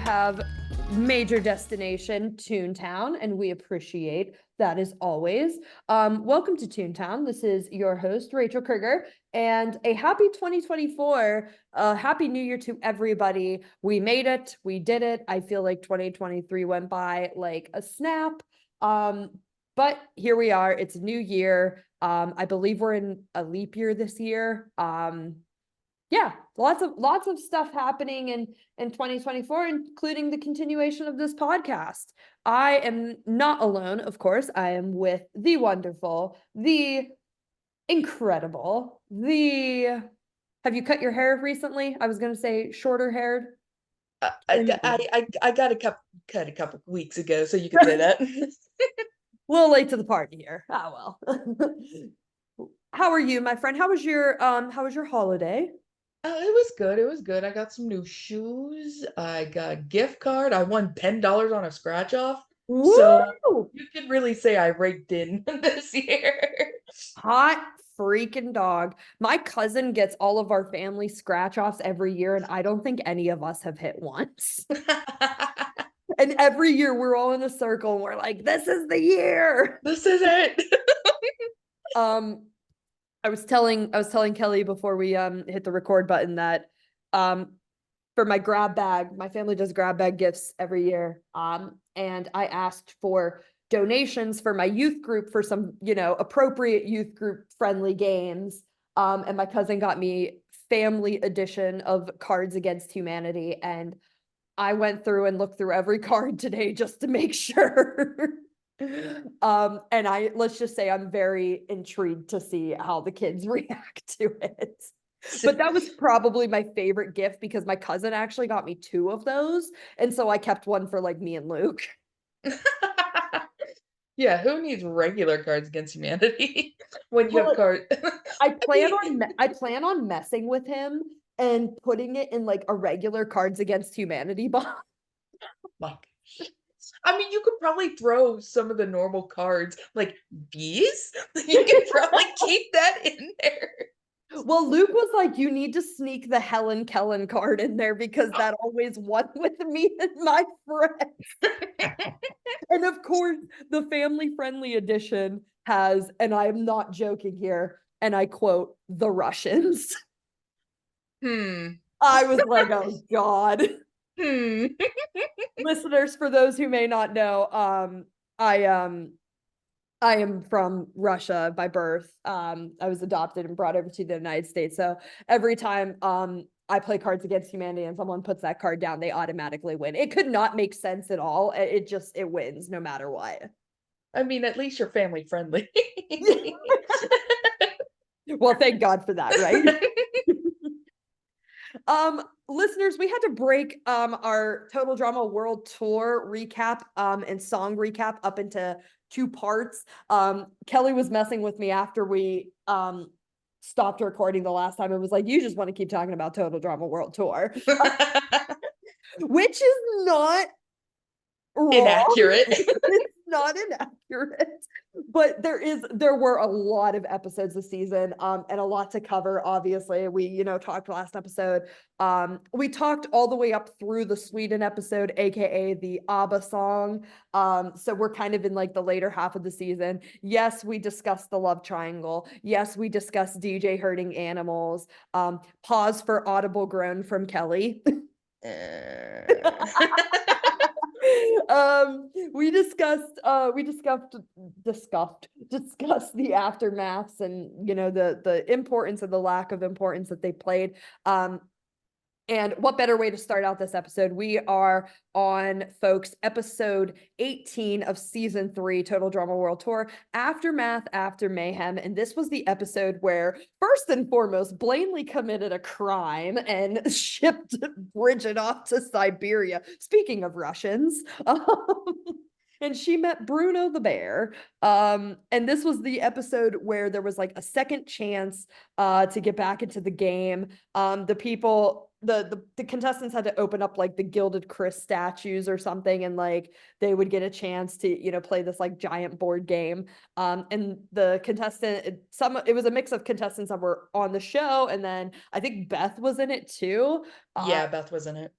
have major destination Toon Tahn, and we appreciate that as always. Welcome to Toon Tahn. This is your host, Rachael Kriger, and a happy 2024. Happy New Year to everybody. We made it. We did it. I feel like 2023 went by like a snap. But here we are. It's a new year. I believe we're in a leap year this year. Yeah, lots of stuff happening in 2024, including the continuation of this podcast. I am not alone, of course. I am with the wonderful, the incredible, the... Have you cut your hair recently? I was going to say shorter haired. I got cut a couple weeks ago, so you could say that. A little late to the party here. Oh well. How are you, my friend? How was your holiday? Oh, it was good. It was good. I got some new shoes. I got a gift card. I won $10 on a scratch off. So Woo! you could really say I raked in this year. Hot freaking dog. My cousin gets all of our family scratch offs every year, and I don't think any of us have hit once. And every year we're all in a circle and we're like, this is the year. This is it. I was telling Kelley before we hit the record button that for my grab bag, my family does grab bag gifts every year. And I asked for donations for my youth group for some, appropriate youth group friendly games. And my cousin got me family edition of Cards Against Humanity, and I went through and looked through every card today just to make sure. And let's just say I'm very intrigued to see how the kids react to it. But that was probably my favorite gift because my cousin actually got me 2 of those. And so I kept one for like me and Luke. Yeah, who needs regular Cards Against Humanity when you have cards? I plan on messing with him and putting it in like a regular Cards Against Humanity box. I mean, you could probably throw some of the normal cards, like these. You could probably keep that in there. Well, Luke was like, you need to sneak the Helen Kellen card in there because that always won with me and my friends. And of course, the family-friendly edition has, and I'm not joking here, and I quote, the Russians. I was like, oh God. Listeners, for those who may not know, I am from Russia by birth. I was adopted and brought over to the United States. So every time I play Cards Against Humanity and someone puts that card down, they automatically win. It could not make sense at all. It wins no matter what. I mean, at least you're family friendly. Well, thank God for that, right? Listeners, we had to break our Total Drama World Tour recap and song recap up into 2 parts. Kelley was messing with me after we stopped recording the last time. It was like, you just want to keep talking about Total Drama World Tour. Which is not wrong. Inaccurate. It's not inaccurate, but there were a lot of episodes this season and a lot to cover. Obviously, we talked last episode. We talked all the way up through the Sweden episode, aka the ABBA song. So we're kind of in like the later half of the season. Yes, we discussed the love triangle. Yes, we discussed DJ hurting animals. Pause for audible groan from Kelley. We discussed the aftermaths and the importance and the lack of importance that they played. And what better way to start out this episode? We are on, folks, episode 18 of season 3, Total Drama World Tour, Aftermath After Mayhem. And this was the episode where, first and foremost, Blanley committed a crime and shipped Bridget off to Siberia. Speaking of Russians. And she met Bruno the bear. And this was the episode where there was like a second chance to get back into the game. The contestants had to open up like the Gilded Chris statues or something, and like they would get a chance to play this like giant board game. And the it was a mix of contestants that were on the show, and then I think Beth was in it too. Yeah, Beth was in it.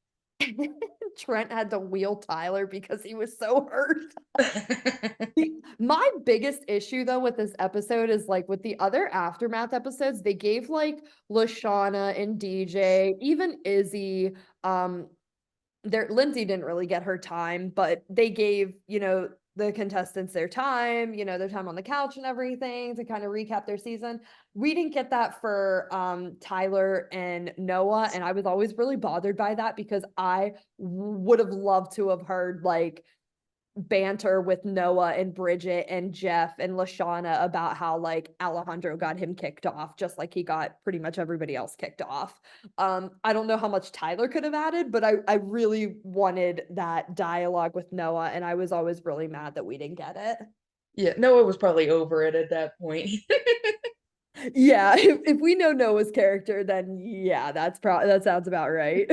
Trent had to wheel Tyler because he was so hurt. My biggest issue though with this episode is like with the other aftermath episodes, they gave like Lashana and DJ, even Izzy, Lindsay didn't really get her time, but they gave, the contestants their time, their time on the couch and everything to kind of recap their season. We didn't get that for Tyler and Noah, and I was always really bothered by that because I would have loved to have heard like banter with Noah and Bridget and Jeff and Lashana about how like Alejandro got him kicked off, just like he got pretty much everybody else kicked off. I don't know how much Tyler could have added, but I really wanted that dialogue with Noah, and I was always really mad that we didn't get it. Yeah, Noah was probably over it at that point. Yeah, if we know Noah's character, then yeah, that sounds about right.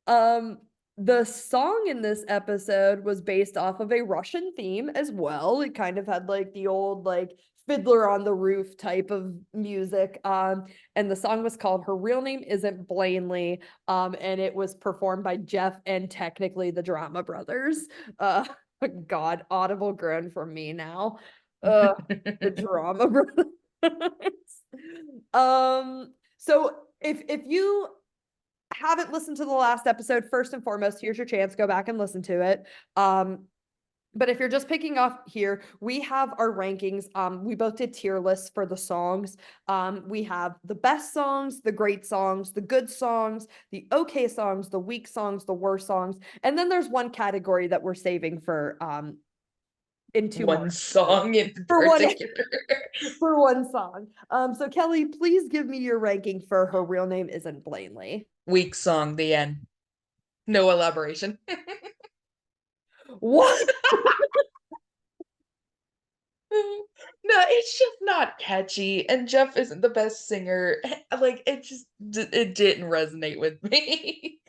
Um, the song in this episode was based off of a Russian theme as well. It kind of had like the old like Fiddler on the Roof type of music. And the song was called Her Real Name Isn't Blaney. And it was performed by Jeff and technically the Drama Brothers. God, audible groan from me now. The Drama Brothers. So if you haven't listened to the last episode, first and foremost, here's your chance. Go back and listen to it. But if you're just picking up here, we have our rankings. We both did tier lists for the songs. We have the best songs, the great songs, the good songs, the okay songs, the weak songs, the worst songs. And then there's one category that we're saving for in two One more. song in For one, particular. for one song. So Kelly, please give me your ranking for Her Real Name Isn't Blaney. Weak song, the end. No elaboration. What? No, it's just not catchy, and Jeff isn't the best singer. Like, it didn't resonate with me.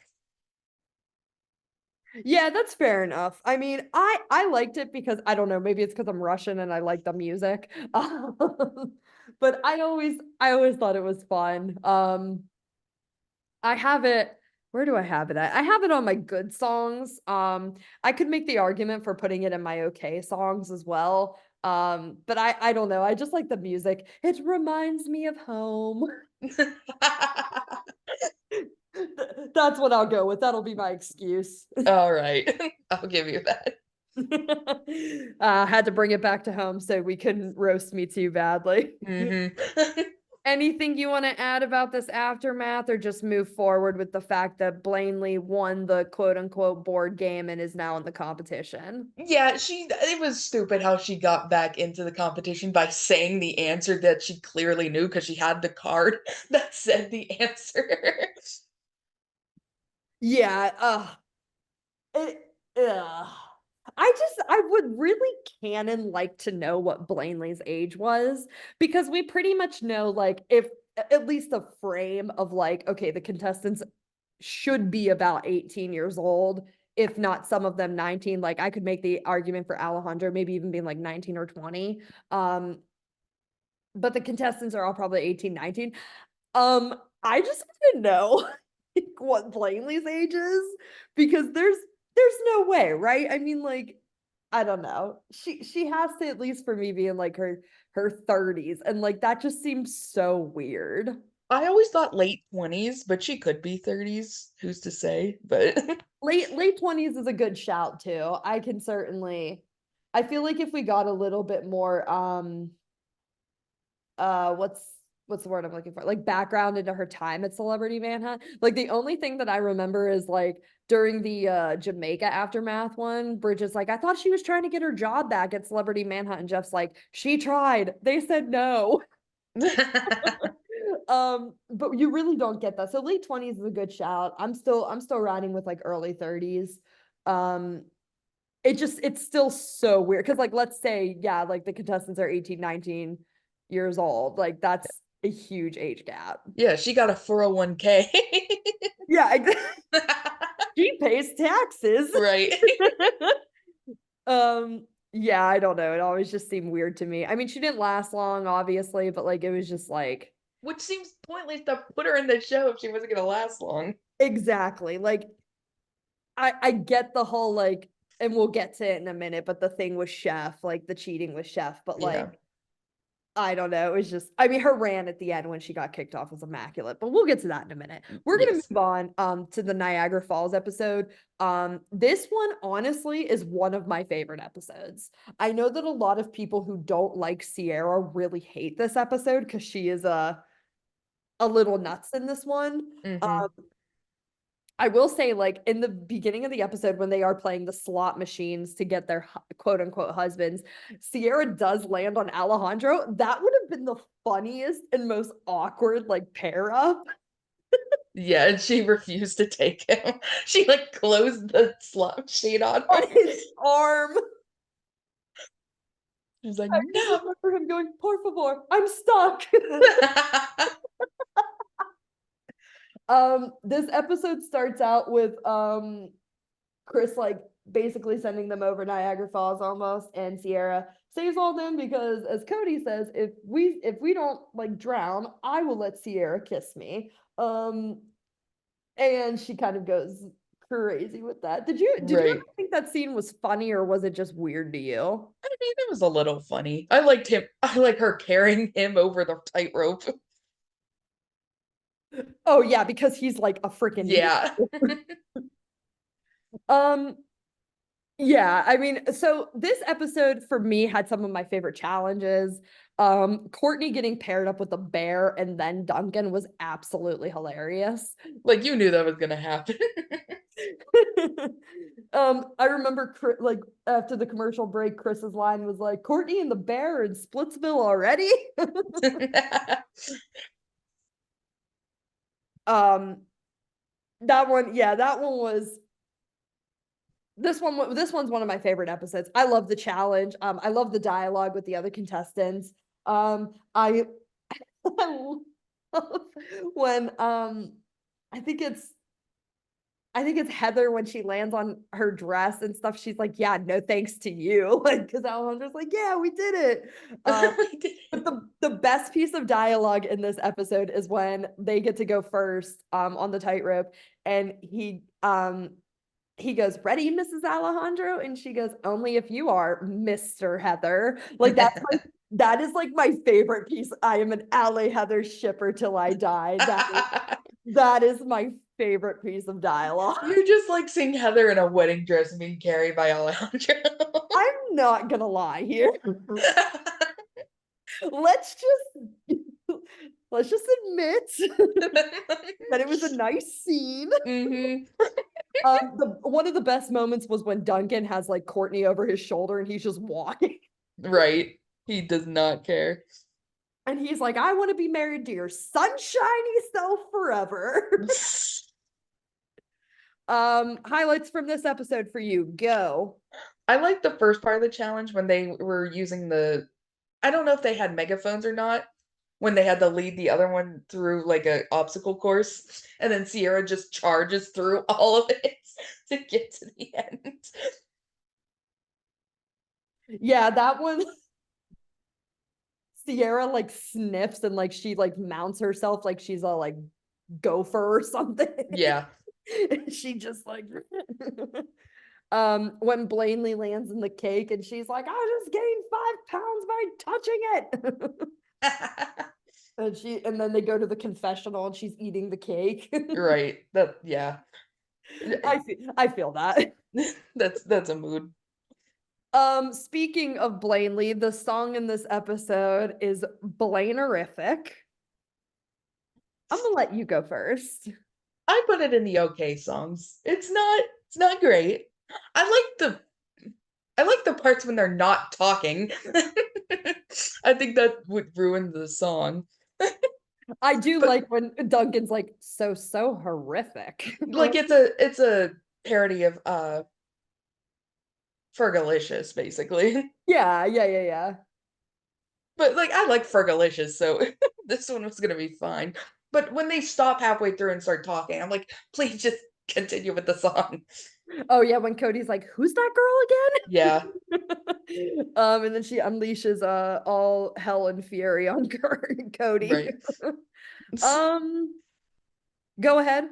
Yeah, that's fair enough. I mean, I liked it because I don't know, maybe it's because I'm Russian and I like the music. But I always thought it was fun. I have it, where do I have it at? I have it on my good songs. I could make the argument for putting it in my okay songs as well. But I don't know. I just like the music. It reminds me of home. That's what I'll go with. That'll be my excuse. All right. I'll give you that. Had to bring it back to home so we couldn't roast me too badly. Anything you want to add about this aftermath, or just move forward with the fact that Blaney won the quote unquote board game and is now in the competition? Yeah, it was stupid how she got back into the competition by saying the answer that she clearly knew because she had the card that said the answer. Yeah, I would really canon like to know what Blanley's age was, because we pretty much know like if at least a frame of like, okay, the contestants should be about 18 years old, if not some of them 19. Like I could make the argument for Alejandro maybe even being like 19 or 20. But the contestants are all probably 18, 19. I just want to know what Blanley's age is, because there's no way, right? I mean, like, I don't know. She has to, at least for me, be in like her 30s, and like that just seems so weird. I always thought late 20s, but she could be 30s. Who's to say? But Late 20s is a good shout too. I feel like if we got a little bit more what's the word I'm looking for? Like background into her time at Celebrity Manhunt. Like the only thing that I remember is like during the Jamaica aftermath one, Bridget's like, I thought she was trying to get her job back at Celebrity Manhunt, and Jeff's like, she tried. They said no. But you really don't get that. So late 20s is a good shout. I'm still riding with like early 30s. It's still so weird because like let's say, yeah, like the contestants are 18, 19 years old. Like that's a huge age gap. Yeah, she got a 401k. Yeah, she pays taxes. Right. Yeah, I don't know. It always just seemed weird to me. I mean, she didn't last long, obviously, but like it was just like, Which seems pointless to put her in the show if she wasn't gonna last long. Exactly. Like I get the whole like, and we'll get to it in a minute, but the thing with Chef, like the cheating with Chef, but Yeah. like I don't know. It was just, I mean, her rant at the end when she got kicked off was immaculate, but we'll get to that in a minute. We're gonna Yes. move on to the Niagara Falls episode. This one honestly is one of my favorite episodes. I know that a lot of people who don't like Sierra really hate this episode because she is a little nuts in this one. Mm-hmm. I will say, like in the beginning of the episode, when they are playing the slot machines to get their quote unquote husbands, Sierra does land on Alejandro. That would have been the funniest and most awkward like pair up Yeah, and she refused to take him. She like closed the slot machine on on her. his arm. She was like, I just no. remember him going, "Por favor, I'm stuck." This episode starts out with Chris like basically sending them over Niagara Falls almost, and Sierra saves all them because, as Cody says, if we don't like drown, I will let Sierra kiss me. And she kind of goes crazy with that. Did you ever Right. think that scene was funny, or was it just weird to you? I mean, it was a little funny. I liked him. I like her carrying him over the tightrope. Oh yeah, because he's like a freaking Yeah. um yeah, I mean, so this episode for me had some of my favorite challenges. Courtney getting paired up with a bear and then Duncan was absolutely hilarious. Like you knew that was gonna happen. I remember like after the commercial break, Chris's line was like, "Courtney and the bear in Splitsville already." um, that one, yeah, that one was this one's one of my favorite episodes. I love the challenge. I love the dialogue with the other contestants. I I love when I think it's I think it's Heather when she lands on her dress and stuff. She's like, "Yeah, no thanks to you," like because Alejandro's like, "Yeah, we did it." We did But it. the best piece of dialogue in this episode is when they get to go first on the tightrope, and he goes, "Ready, Mrs. Alejandro?" And she goes, "Only if you are, Mr. Heather." Like that is like my favorite piece. I am an Ale Heather shipper till I die. That is my favorite piece of dialogue. You're just like seeing Heather in a wedding dress being carried by Alejandro. I'm not gonna lie here. Let's just let's just admit that it was a nice scene. Hmm. One of the best moments was when Duncan has like Courtney over his shoulder and he's just walking. Right. He does not care. And he's like, "I want to be married to your sunshiny self forever." Highlights from this episode for you. Go. I like the first part of the challenge when they were using I don't know if they had megaphones or not, when they had to lead the other one through like a obstacle course, and then Sierra just charges through all of it to get to the end. Yeah, that one. Sierra like sniffs and like she like mounts herself like she's a like gopher or something. Yeah. She just like when Blaney lands in the cake and she's like, "I just gained 5 pounds by touching it." And then they go to the confessional and she's eating the cake. Right. That yeah. I feel that. That's a mood. Speaking of Blaney, the song in this episode is Blainerific. I'm gonna let you go first. I put it in the okay songs. It's not great. I I like the parts when they're not talking. I think that would ruin the song. I do But like when Duncan's like, so horrific. like it's a parody of Fergalicious basically. Yeah, yeah, yeah, yeah. But like I like Fergalicious, so this one was gonna be fine. But when they stop halfway through and start talking, I'm like, please just continue with the song. Oh yeah, when Cody's like, "Who's that girl Yeah, again?" And then she unleashes all hell and fury on Cody. right. Um, go ahead.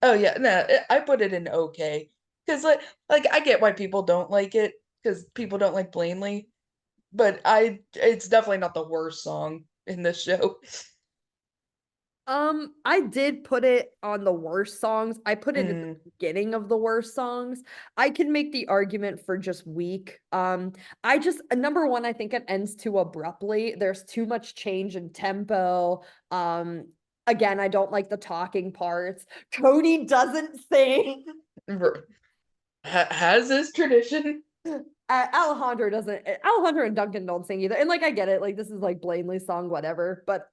Oh yeah, no, I put it in okay. Because like I get why people don't like it, because people don't like Blanley, but it's definitely not the worst song in this show. I did put it on the worst songs. I put it at the Mm, beginning of the worst songs. I can make the argument for just weak. I just number one, I think it ends too abruptly. There's too much change in tempo. Again, I don't like the talking parts. Cody doesn't sing. has this tradition. Alejandro doesn't. Alejandro and Duncan don't sing either. And like I get it, like this is like Blanley's song, whatever. But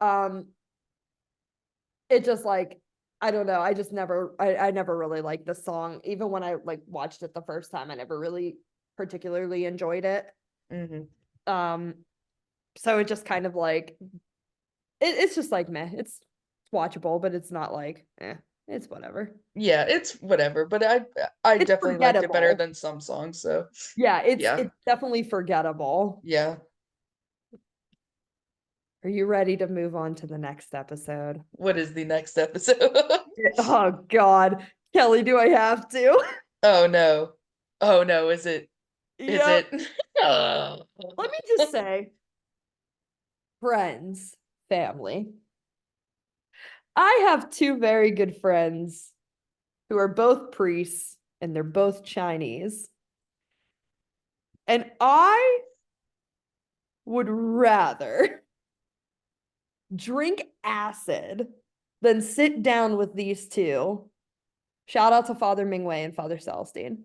it just like I don't know. I just never I never really liked the song. Even when I like watched it the first time, I never really particularly enjoyed it. Hmm. Um, so it just kind of like it's just like meh. It's watchable, but it's not like it's whatever. Yeah, it's whatever, but I It's definitely liked it better forgettable. than some songs, so Yeah, yeah. it's definitely forgettable. Yeah. Are you ready to move on to the next episode? What is the next episode? Oh God. Kelley, do I have to? Oh no. Oh no, is Yep. it? Oh. Let me just say, friends, family. I have two very good friends who are both priests and they're both Chinese. And I would rather drink acid than sit down with these two. Shout out to Father Mingwei and Father Celestine.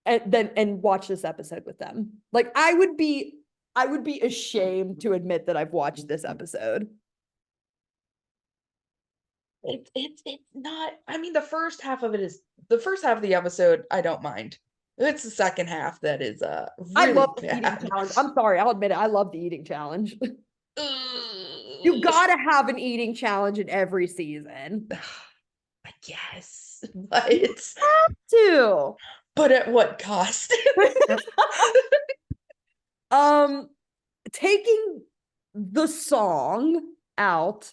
And watch this episode with them. Like I would be ashamed to admit that I've watched this episode. It's not, I mean, the first half of the episode, I don't mind. It's the second half that is I really love the eating bad. challenge. I'm sorry, I'll admit it. I love the eating challenge. You Ugh. gotta have an eating challenge in every season. I guess, but To at what cost? um taking the song out,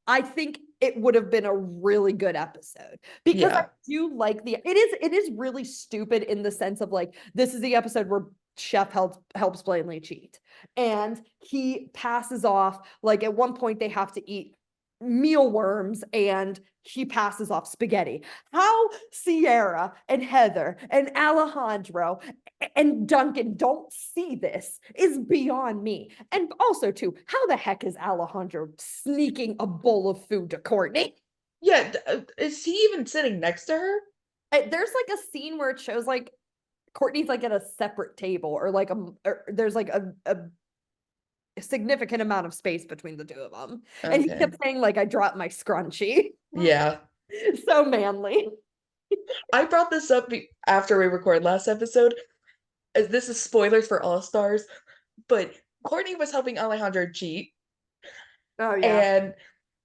I think it would have been a really good episode because I Yeah. do like it is really stupid in the sense of like this is the episode where Chef helps Blanley cheat and he passes off like at one point they have to eat mealworms and he passes off spaghetti. How Sierra and Heather and Alejandro and Duncan don't see this is beyond me. And also, too, how the heck is Alejandro sneaking a bowl of food to Courtney? Yeah, is he even sitting next to her? There's like a scene where it shows like Courtney's like at a separate table or like there's like a significant amount of space between the two of them. And he Okay. kept saying like I dropped my scrunchie. Yeah. So manly. I brought this up after we recorded last episode, as this is spoilers for All Stars, but Courtney was helping Alejandro cheat, Oh yeah.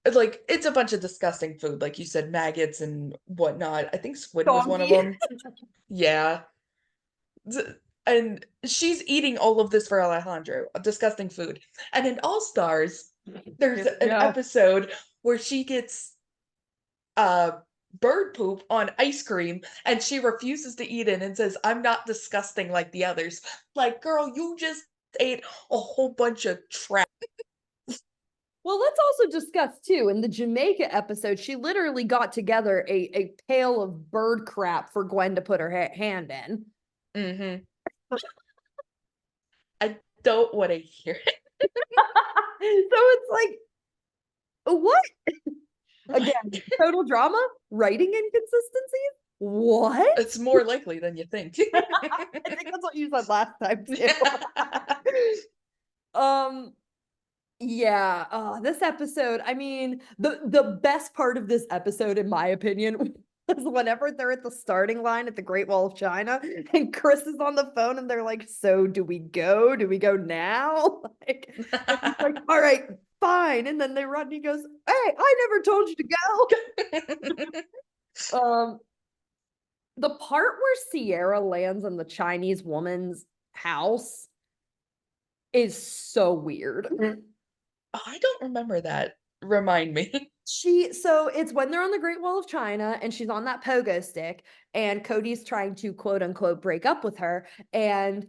and like it's a bunch of disgusting food, like you said, maggots and whatnot. I think squid was one of Donkey. them. Yeah. And she's eating all of this for Alejandro, disgusting food. And in All Stars, there's an Yeah. episode where she gets uh bird poop on ice cream and she refuses to eat it and says, I'm not disgusting like the others. Like, girl, you just ate a whole bunch of trash. Well, let's also discuss too. In the Jamaica episode, she literally got together a pail of bird crap for Gwen to put her hand in. Mm-hmm. I don't want to hear it. So it's like, what? Again, Like, total drama, writing inconsistencies. What? it's more likely than you think. I think that's what you said last time too. um, yeah, this episode, I mean, the best part of this episode, in my opinion, was whenever they're at the starting line at the Great Wall of China and Chris is on the phone and they're like, so do we go? Do we go now? Like, and he's like, all right, fine. And then they run and he goes, hey, I never told you to go. The part where Sierra lands in the Chinese woman's house is so weird. I don't remember that. Remind me. So it's when they're on the Great Wall of China and she's on that pogo stick and Cody's trying to quote unquote break up with her, and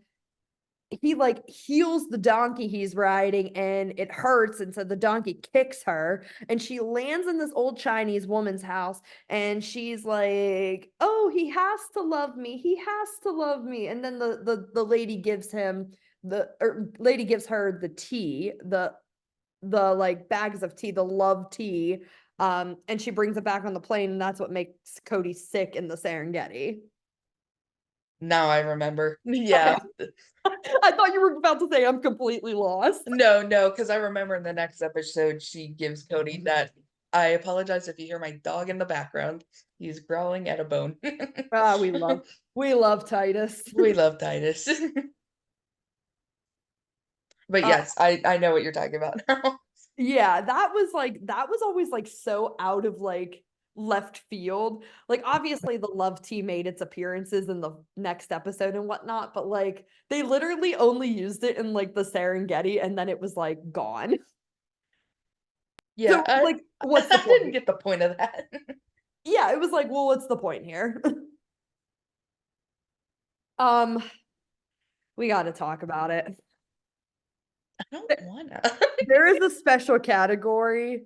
he like heals the donkey he's riding and it hurts, and so the donkey kicks her and she lands in this old Chinese woman's house, and she's like, oh, he has to love me, he has to love me. And then the lady gives him lady gives her the tea, the like bags of tea, the love tea, and she brings it back on the plane, and that's what makes Cody sick in the Serengeti. Now I remember. Okay. Yeah. I thought you were about to say I'm completely lost. No, because I remember in the next episode she gives Cody that. I apologize if you hear my dog in the background. He's growling at a bone. Ah, we love Titus. We love Titus. But Uh, yes, I know what you're talking about now. yeah, that was always like so out of like left field. Like obviously the love tea made its appearances in the next episode and whatnot, but like they literally only used it in like the Serengeti and then it was like gone. Yeah, So like what's the I didn't point? get the point of that. Yeah, it was like, well, what's the point here? Um, we got to talk about it. I don't wanna. There is a special category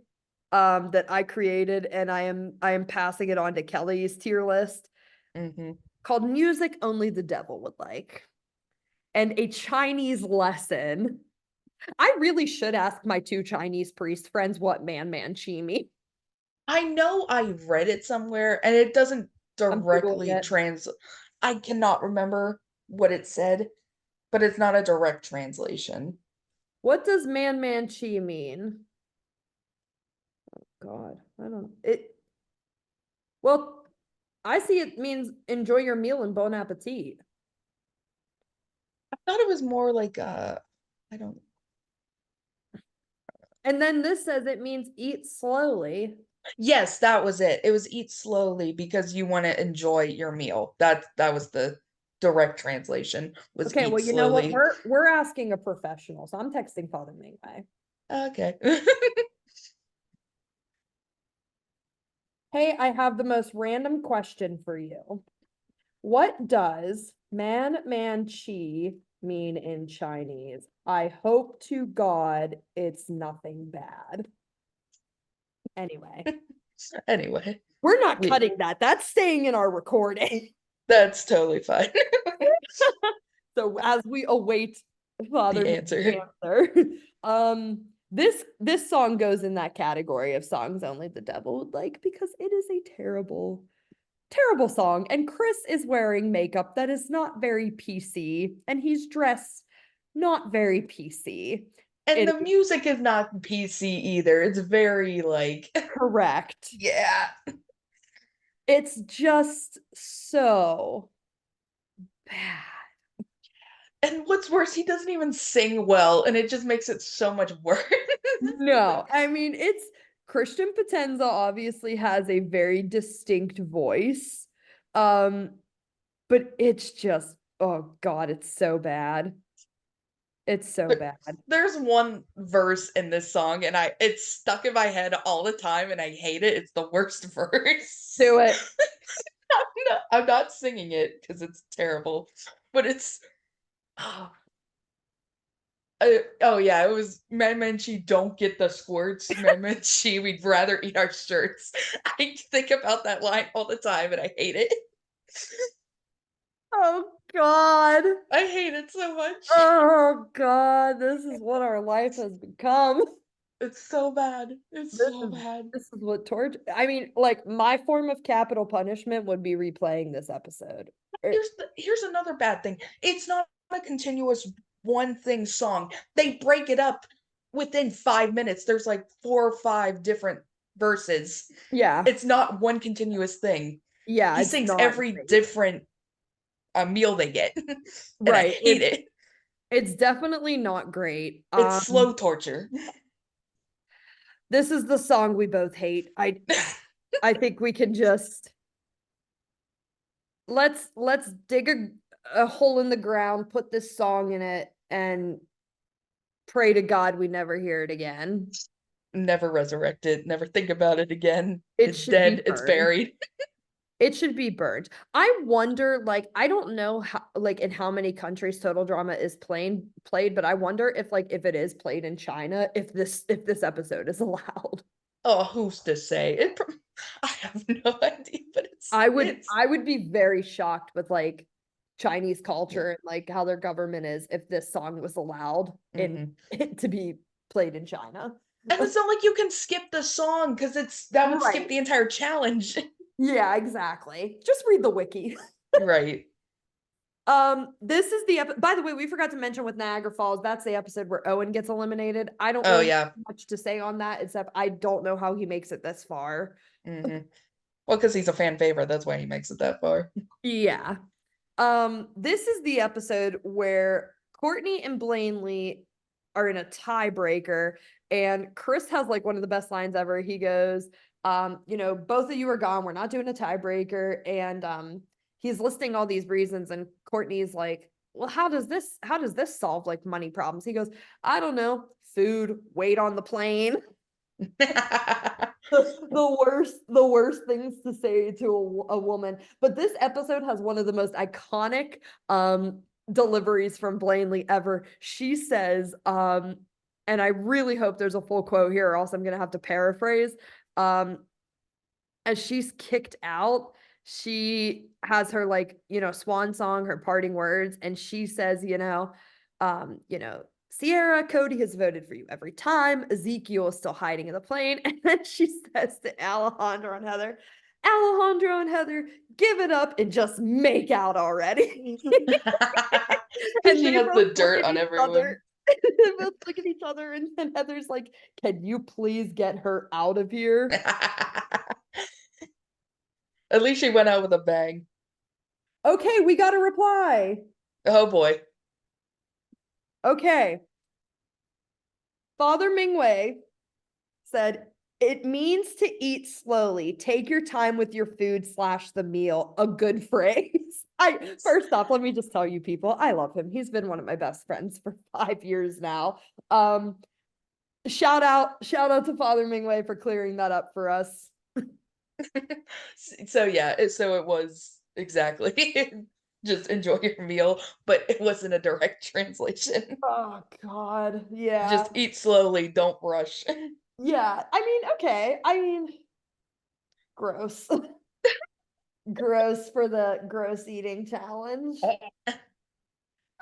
that I created, and I am passing it on to Kelly's tier list, Mm-hmm. called Music Only the Devil Would Like, and a Chinese lesson. I really should ask my two Chinese priest friends what man man chi means. I know I read it somewhere and it doesn't I'm Googling directly it. translate. I cannot remember what it said, but it's not a direct translation. What does man man chi mean? God, I don't it. Well, I see it means enjoy your meal and bon appetit. I thought it was more like I don't. And then this says it means eat slowly. Yes, that was it. It was eat slowly because you want to enjoy your meal. That was the direct translation, was Okay, eat well, you know what? slowly. We're asking a professional, so I'm texting Father Mingwei. Okay. Hey, I have the most random question for you. What does man man chi mean in Chinese? I hope to God it's nothing bad. Anyway, Anyway, we're not we cutting that. That's staying in our recording. that's totally fine. So as we await The Father answer. answer, this song goes in that category of songs only the devil would like, because it is a terrible, terrible song. And Chris is wearing makeup that is not very PC, and he's dressed not very PC. And It the is music is not PC either. It's very like correct. yeah. It's just so bad. And what's worse, he doesn't even sing well, and it just makes it so much worse. No, I mean, it's Christian Potenza obviously has a very distinct voice. Um, but it's just, oh God, it's so bad. It's so There- bad. There's one verse in this song, and it's stuck in my head all the time, and I hate it. It's the worst verse. Do it. I'm not singing it because it's terrible, but it's oh, oh yeah, it was Men Menchie don't get the squirts. Men Menchie, we'd rather eat our shirts. I think about that line all the time, and I hate it. Oh God. I hate it so much. Oh God, this is what our life has become. It's so bad. It's This so is bad. this is what torture. I mean, like my form of capital punishment would be replaying this episode. Here's another bad thing. It's not a continuous one thing song. They break it up within 5 minutes. There's like 4 or 5 different verses. Yeah, It's not one continuous thing. yeah, He it's sings not every great. different meal they get, and I Right. hate it. It's definitely not great. It's slow torture. This is the song we both hate. I think we can just let's dig a hole in the ground, put this song in it, and pray to God we never hear it again. Never resurrect it. Never think about it again. It It's should be dead. It's burned. buried. It should be burned. I wonder, like, I don't know how, like, in how many countries Total Drama is played, but I wonder if, like, if it is played in China, if this episode is allowed. Oh, who's to say? I have no idea, but it's I would be very shocked with like Chinese yeah. culture and like how their government is if this song was allowed in Hmm. it to be played in China. And it's not like you can skip the song because that would skip Right. the entire challenge. Yeah, exactly. Just read the wiki. Right. This is by the way, we forgot to mention with Niagara Falls, that's the episode where Owen gets eliminated. I don't Oh really yeah. have much to say on that, except I don't know how he makes it this far. Hmm. Well, because he's a fan favorite, that's why he makes it that far. Yeah. This is the episode where Courtney and Blaney are in a tiebreaker, and Chris has like one of the best lines ever. He goes, both of you are gone. We're not doing a tiebreaker. And he's listing all these reasons, and Courtney's like, well, how does this solve like money problems? He goes, I don't know, food, weight on the plane. The worst things to say to a woman. But this episode has one of the most iconic deliveries from Blaney ever. She says, and I really hope there's a full quote here, or else I'm gonna have to paraphrase. As she's kicked out, she has her like, swan song, her parting words, and she says, Sierra, Cody has voted for you every time. Ezekiel is still hiding in the plane. And then she says to Alejandro and Heather, give it up and just make out already. And Picking they up both the look dirt at on each everyone. other. They both look at each other, and then Heather's like, can you please get her out of here? At least she went out with a bang. Okay, we got a reply. Oh boy. Okay. Father Mingwei said, it means to eat slowly. Take your time with your food / the meal. A good phrase. First off, let me just tell you people, I love him. He's been one of my best friends for 5 years now. Shout out to Father Mingwei for clearing that up for us. So yeah, so it was exactly just enjoy your meal, but it wasn't a direct translation. Oh God. Yeah. Just eat slowly, don't rush. Yeah. I mean, okay. I mean, gross. Gross for the gross eating challenge.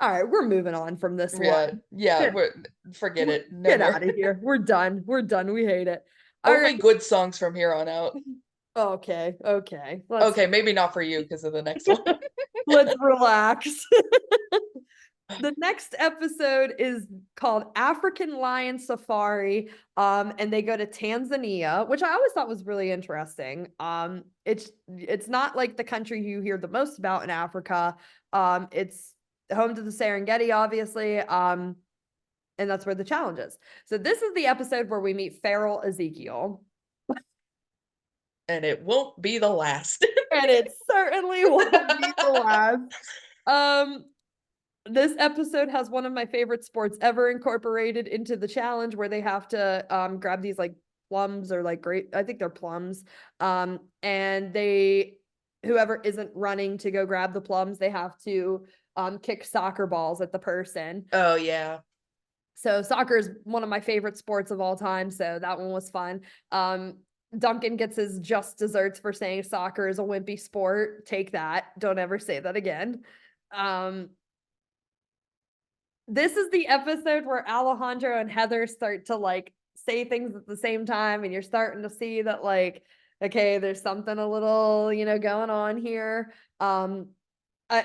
All right, we're moving on from this Yeah, one. yeah, Get, forget it. No get more. out of here. We're done. We're done. We hate it. All right. Only good songs from here on out. Okay. Okay. Okay, maybe not for you because of the next one. Let's relax. The next episode is called African Lion Safari. And they go to Tanzania, which I always thought was really interesting. It's not like the country you hear the most about in Africa. It's home to the Serengeti, obviously. And that's where the challenge is. So this is the episode where we meet feral Ezekiel. And it won't be the last. And it certainly won't be the last. This episode has one of my favorite sports ever incorporated into the challenge, where they have to grab these like plums or like I think they're plums. And whoever isn't running to go grab the plums, they have to kick soccer balls at the person. Oh yeah. So soccer is one of my favorite sports of all time, so that one was fun. Duncan gets his just desserts for saying soccer is a wimpy sport. Take that. Don't ever say that again. This is the episode where Alejandro and Heather start to like say things at the same time, and you're starting to see that like, okay, there's something a little, going on here.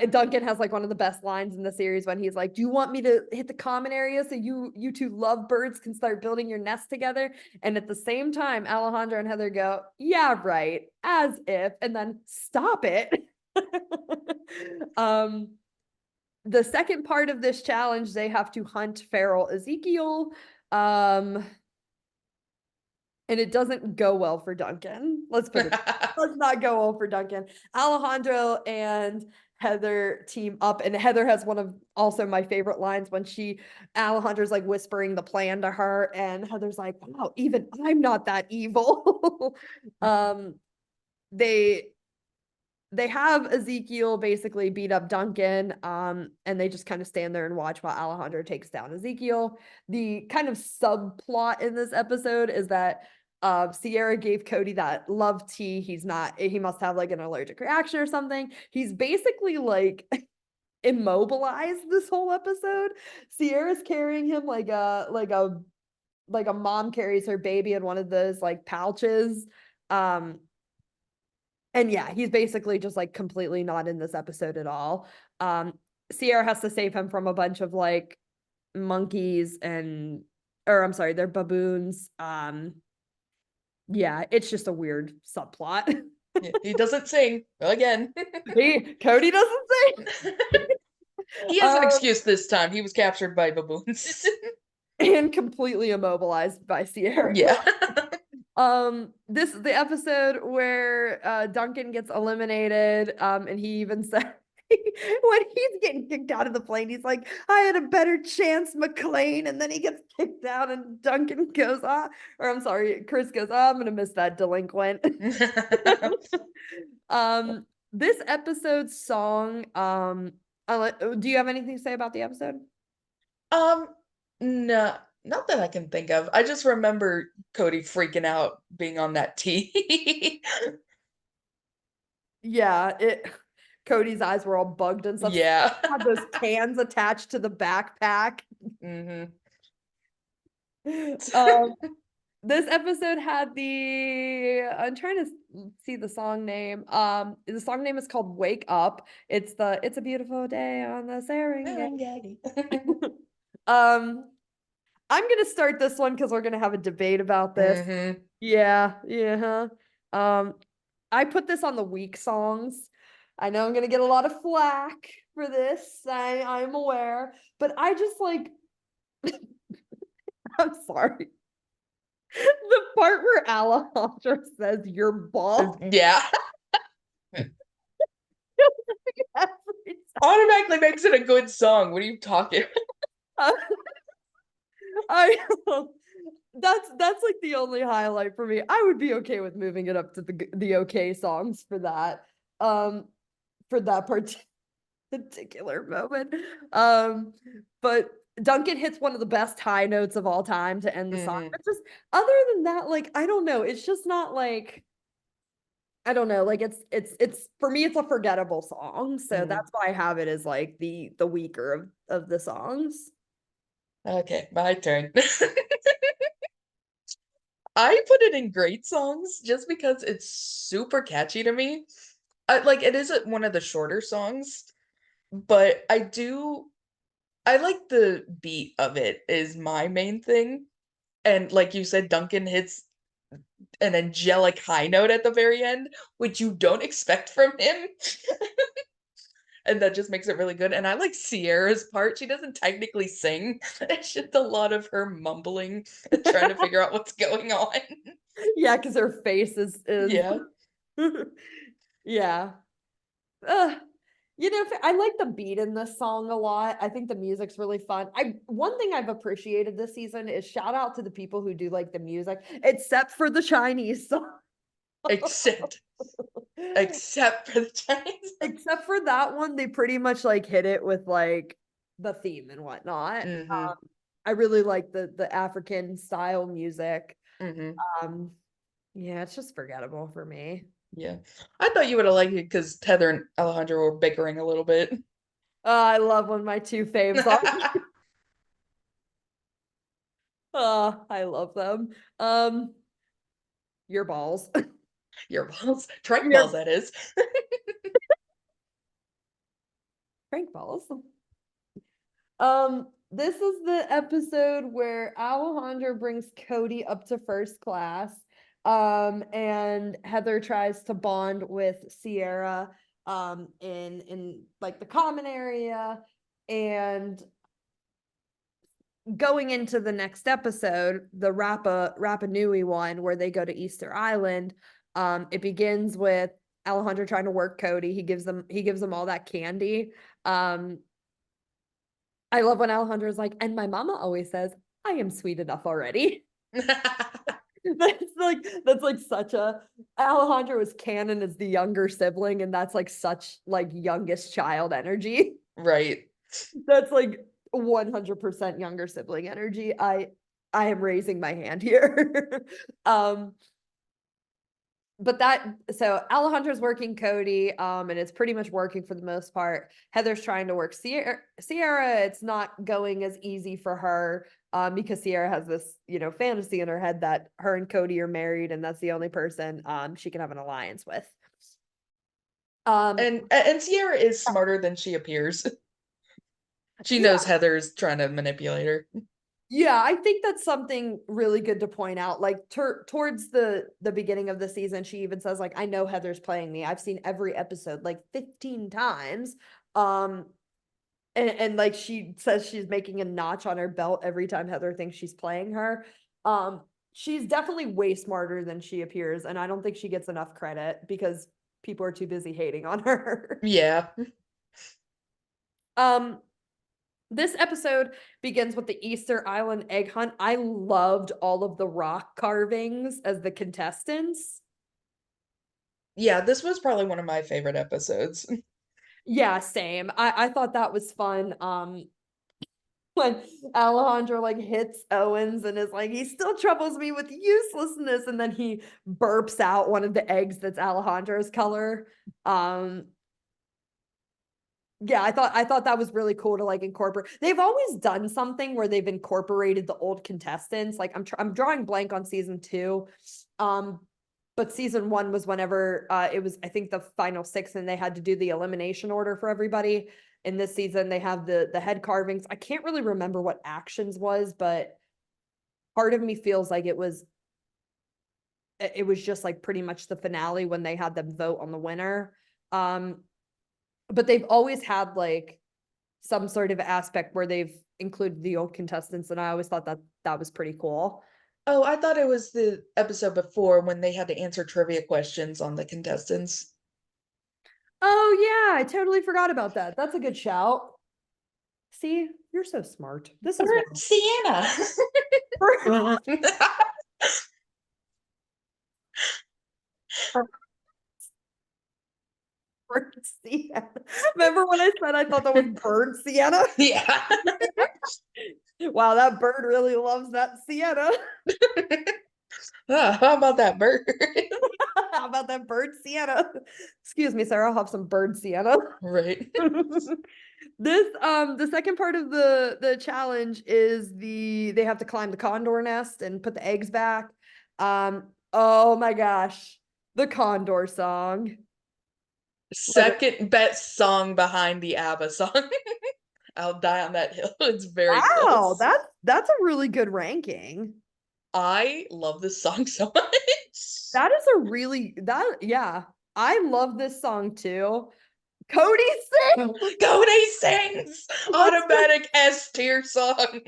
Duncan has like one of the best lines in the series when he's like, do you want me to hit the common area so you two lovebirds can start building your nest together? And at the same time, Alejandro and Heather go, yeah, right, as if, and then stop it. The second part of this challenge, they have to hunt feral Ezekiel. And it doesn't go well for Duncan. Let's put it, does not go well for Duncan. Alejandro and Heather team up, and Heather has one of also my favorite lines when Alejandra's like whispering the plan to her, and Heather's like, wow, even I'm not that evil. They have Ezekiel basically beat up Duncan, and they just kind of stand there and watch while Alejandra takes down Ezekiel. The kind of subplot in this episode is that Sierra gave Cody that love tea. He must have like an allergic reaction or something. He's basically like immobilized this whole episode. Sierra's carrying him like a mom carries her baby in one of those like pouches. And yeah, he's basically just like completely not in this episode at all. Sierra has to save him from a bunch of like monkeys or I'm sorry, they're baboons. Yeah, it's just a weird subplot. He doesn't sing again. Cody doesn't sing. He has an excuse this time. He was captured by baboons. And completely immobilized by Sierra. Yeah. This is the episode where Duncan gets eliminated, and he even said when he's getting kicked out of the plane, he's like, I had a better chance, McLean, and then he gets kicked out, and Duncan goes, Chris goes, I'm gonna miss that delinquent. This episode's song, do you have anything to say about the episode? No, not that I can think of. I just remember Cody freaking out being on that tee. Yeah, Cody's eyes were all bugged and stuff. Yeah. Had those cans attached to the backpack. Mm-hmm. This episode had I'm trying to see the song name. The song name is called Wake Up. It's a beautiful day on the Serengeti. I'm gonna start this one because we're gonna have a debate about this. Mm-hmm. Yeah. I put this on the weak songs. I know I'm gonna get a lot of flack for this. I'm aware, but I just like I'm sorry. The part where Alejandra says you're bald. Yeah. Automatically makes it a good song. What are you talking That's like the only highlight for me. I would be okay with moving it up to the okay songs for that particular moment. But Duncan hits one of the best high notes of all time to end the song. But just other than that, like I don't know, it's just not like I don't know, like it's for me it's a forgettable song. So that's why I have it as like the weaker of the songs. Okay, my turn. I put it in great songs just because it's super catchy to me. Like it is one of the shorter songs, but I like the beat of it is my main thing. And like you said, Duncan hits an angelic high note at the very end, which you don't expect from him. And that just makes it really good. And I like Sierra's part. She doesn't technically sing. It's just a lot of her mumbling and trying to figure out what's going on. Yeah, because her face is Yeah. Yeah. I like the beat in this song a lot. I think the music's really fun. One thing I've appreciated this season is shout out to the people who do like the music, except for the Chinese song. Except for the Chinese. Except for that one, they pretty much like hit it with like the theme and whatnot. I really like the African style music. Yeah, it's just forgettable for me. Yeah. I thought you would have liked it because Heather and Alejandro were bickering a little bit. I love when my two faves are. I love them. Your balls. Your balls. Trank balls, that is. Prank balls. This is the episode where Alejandro brings Cody up to first class. And Heather tries to bond with Sierra in like the common area. And going into the next episode, the Rapa Nui one where they go to Easter Island, it begins with Alejandro trying to work Cody. He gives them all that candy. I love when Alejandro's like, and my mama always says, I am sweet enough already. That's like such a Alejandro is canon as the younger sibling, and that's like such like youngest child energy. Right. That's like 100% younger sibling energy. I am raising my hand here. But so Alejandro's working Cody, and it's pretty much working for the most part. Heather's trying to work Sierra. It's not going as easy for her, because Sierra has this, fantasy in her head that her and Cody are married, and that's the only person she can have an alliance with. And Sierra is smarter than she appears. She knows Heather's trying to manipulate her. Yeah, I think that's something really good to point out. Like towards the beginning of the season, she even says like, I know Heather's playing me. I've seen every episode like 15 times. And like she says she's making a notch on her belt every time Heather thinks she's playing her. She's definitely way smarter than she appears, and I don't think she gets enough credit because people are too busy hating on her. Yeah. This episode begins with the Easter Island egg hunt. I loved all of the rock carvings as the contestants. Yeah, this was probably one of my favorite episodes. Yeah, same. I thought that was fun. When Alejandro like hits Owens and is like, he still troubles me with uselessness, and then he burps out one of the eggs that's Alejandro's color. Yeah, I thought that was really cool to like incorporate. They've always done something where they've incorporated the old contestants. Like I'm drawing blank on season 2. But season 1 was whenever it was, I think, the final 6, and they had to do the elimination order for everybody. In this season, they have the head carvings. I can't really remember what actions was, but part of me feels like it was just like pretty much the finale when they had them vote on the winner. But they've always had like some sort of aspect where they've included the old contestants, and I always thought that was pretty cool. Oh, I thought it was the episode before when they had to answer trivia questions on the contestants. Oh yeah, I totally forgot about that. That's a good shout. See, you're so smart. This is Sienna. Bird Sienna. Remember when I said I thought that was Bird Sienna? Yeah. Wow, that bird really loves that Sienna. How about that bird? How about that bird Sienna? Excuse me, sir. I'll have some bird Sienna. Right. The second part of the challenge is they have to climb the condor nest and put the eggs back. Oh my gosh, the condor song. Second best song behind the ABBA song. I'll Die on That Hill. It's very close. That's a really good ranking. I love this song so much. That is yeah. I love this song too. Cody sings. Cody sings. Automatic S tier song.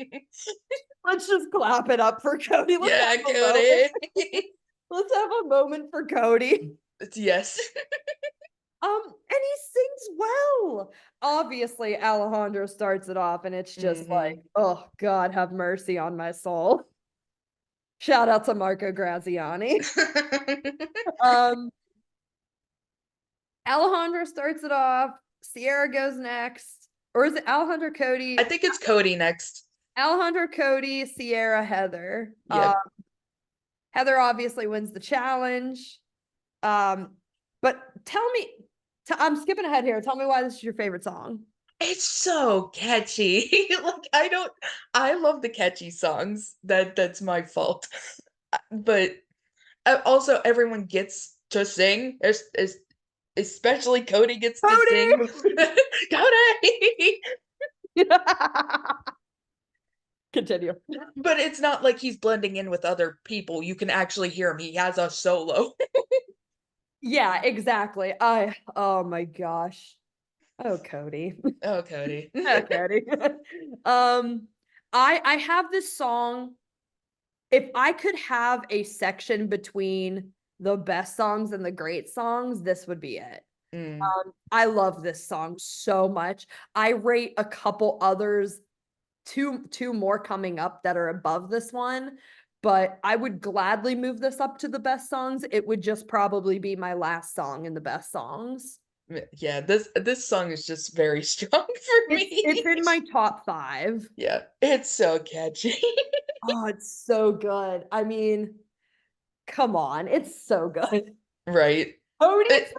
Let's just clap it up for Cody. Yeah, Cody. Let's have a moment for Cody. Yes. And he sings well. Obviously, Alejandro starts it off, and it's just like, oh God, have mercy on my soul. Shout out to Marco Graziani. Alejandro starts it off. Sierra goes next. Or is it Alejandro, Cody? I think it's Cody next. Alejandro, Cody, Sierra, Heather. Yep. Heather obviously wins the challenge. But tell me, I'm skipping ahead here. Tell me why this is your favorite song. It's so catchy. I love the catchy songs. That's my fault. But also everyone gets to sing. Especially Cody gets to sing. Cody! Continue. But it's not like he's blending in with other people. You can actually hear him. He has a solo. Yeah, exactly. Oh my gosh. Oh, Cody. Oh, Cody. Oh, Cody. I have this song. If I could have a section between the best songs and the great songs, this would be it. Mm. I love this song so much. I rate a couple others, two more coming up that are above this one, but I would gladly move this up to the best songs. It would just probably be my last song in the best songs. Yeah, this song is just very strong for me. It's in my top 5. Yeah, it's so catchy. Oh, it's so good. I mean, come on, it's so good. Right. Cody, It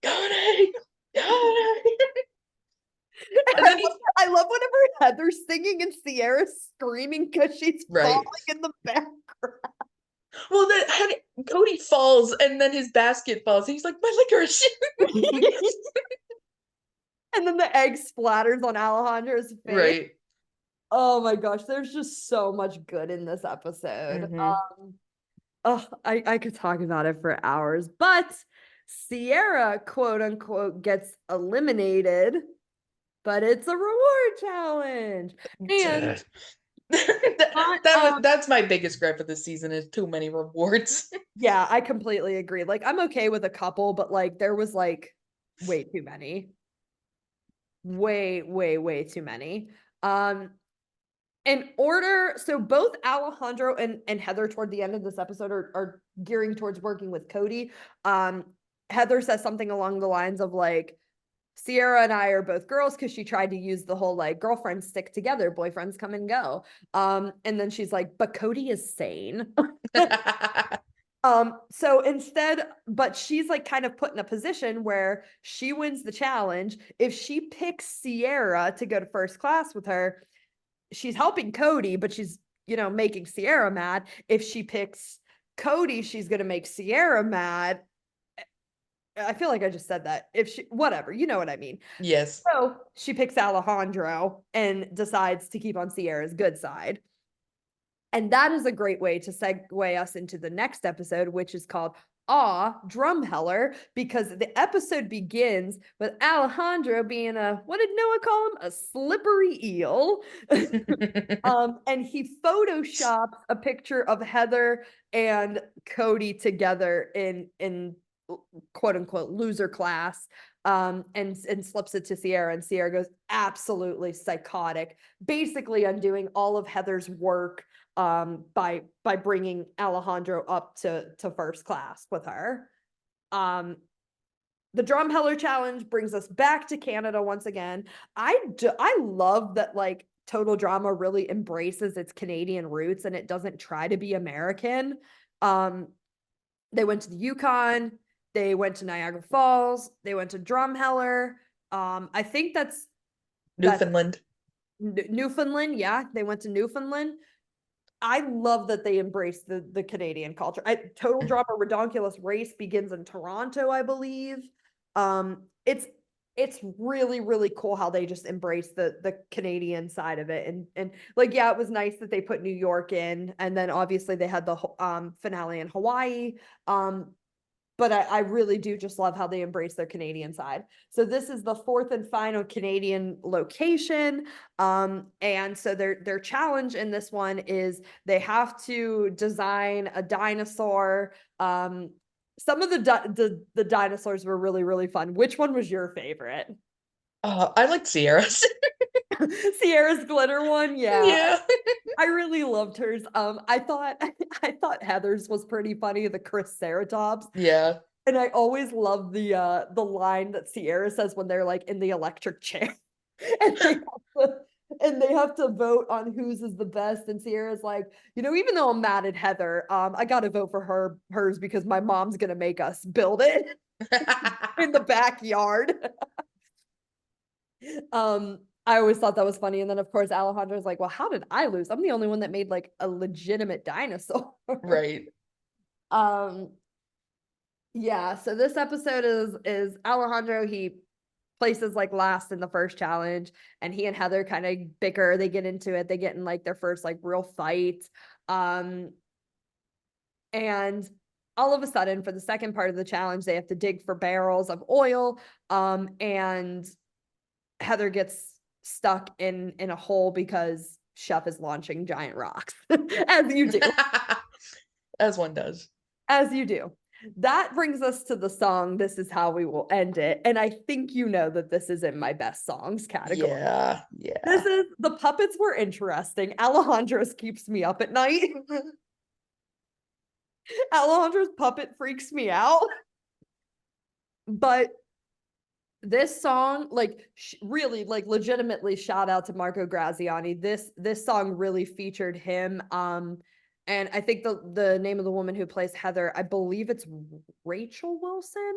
Cody! Cody! And then he's I love whenever Heather's singing and Sierra's screaming because she's right. falling in the background. Well, then Cody falls and then his basket falls. And he's like, my licorice. And then the egg splatters on Alejandro's face. Right. Oh my gosh, there's just so much good in this episode. Oh, I could talk about it for hours, but Sierra, quote unquote, gets eliminated, but it's a reward challenge. And that's my biggest gripe of the season is too many rewards. yeah, I completely agree. Like, I'm okay with a couple, but like there was like way too many. Way too many. In order, so both Alejandro and Heather toward the end of this episode are gearing towards working with Cody. Heather says something along the lines of like, Sierra and I are both girls, because she tried to use the whole like girlfriends stick together, boyfriends come and go. And then she's like, but Cody is sane. So instead, but she's like kind of put in a position where she wins the challenge. If she picks Sierra to go to first class with her, she's helping Cody, but she's, making Sierra mad. If she picks Cody, she's going to make Sierra mad. I feel like I just said that. Whatever, you know what I mean? Yes. So she picks Alejandro and decides to keep on Sierra's good side. And that is a great way to segue us into the next episode, which is called Drumheller, because the episode begins with Alejandro being what did Noah call him? A slippery eel. And he photoshops a picture of Heather and Cody together in quote unquote loser class, and slips it to Sierra, and Sierra goes absolutely psychotic, basically undoing all of Heather's work by bringing Alejandro up to first class with her. The Drumheller challenge brings us back to Canada once again. I love that like Total Drama really embraces its Canadian roots and it doesn't try to be American. They went to the Yukon, they went to Niagara Falls, they went to Drumheller. I think that's Newfoundland. Newfoundland, yeah, they went to Newfoundland. I love that they embrace the Canadian culture. Total Drama Redonkulous Race begins in Toronto, I believe. It's really, really cool how they just embrace the Canadian side of it. And like, yeah, it was nice that they put New York in, and then obviously they had the finale in Hawaii. But I really do just love how they embrace their Canadian side. So this is the 4th and final Canadian location. And so their challenge in this one is they have to design a dinosaur. Some of the dinosaurs were really, really fun. Which one was your favorite? I like Sierra's. Sierra's glitter one, yeah. Yeah. I really loved hers. I thought Heather's was pretty funny, the Triceratops. Yeah. And I always love the line that Sierra says when they're like in the electric chair and they have to vote on whose is the best. And Sierra's like, even though I'm mad at Heather, I gotta vote for hers because my mom's gonna make us build it in the backyard. I always thought that was funny. And then of course Alejandro's like, well, how did I lose? I'm the only one that made like a legitimate dinosaur. Right. Yeah, so this episode is Alejandro. He places like last in the first challenge, and he and Heather kind of bicker. They get into it. They get in like their first like real fight. And all of a sudden, for the second part of the challenge, they have to dig for barrels of oil. And Heather gets stuck in a hole because Chef is launching giant rocks, as you do. As one does. As you do. That brings us to the song, This Is How We Will End It. And I think you know that this is in my best songs category. Yeah, This yeah. is, the puppets were interesting. Alejandra's keeps me up at night. Alejandra's puppet freaks me out. But this song, like, really, like, legitimately shout out to Marco Graziani. This song really featured him. And I think the name of the woman who plays Heather, I believe it's Rachel Wilson.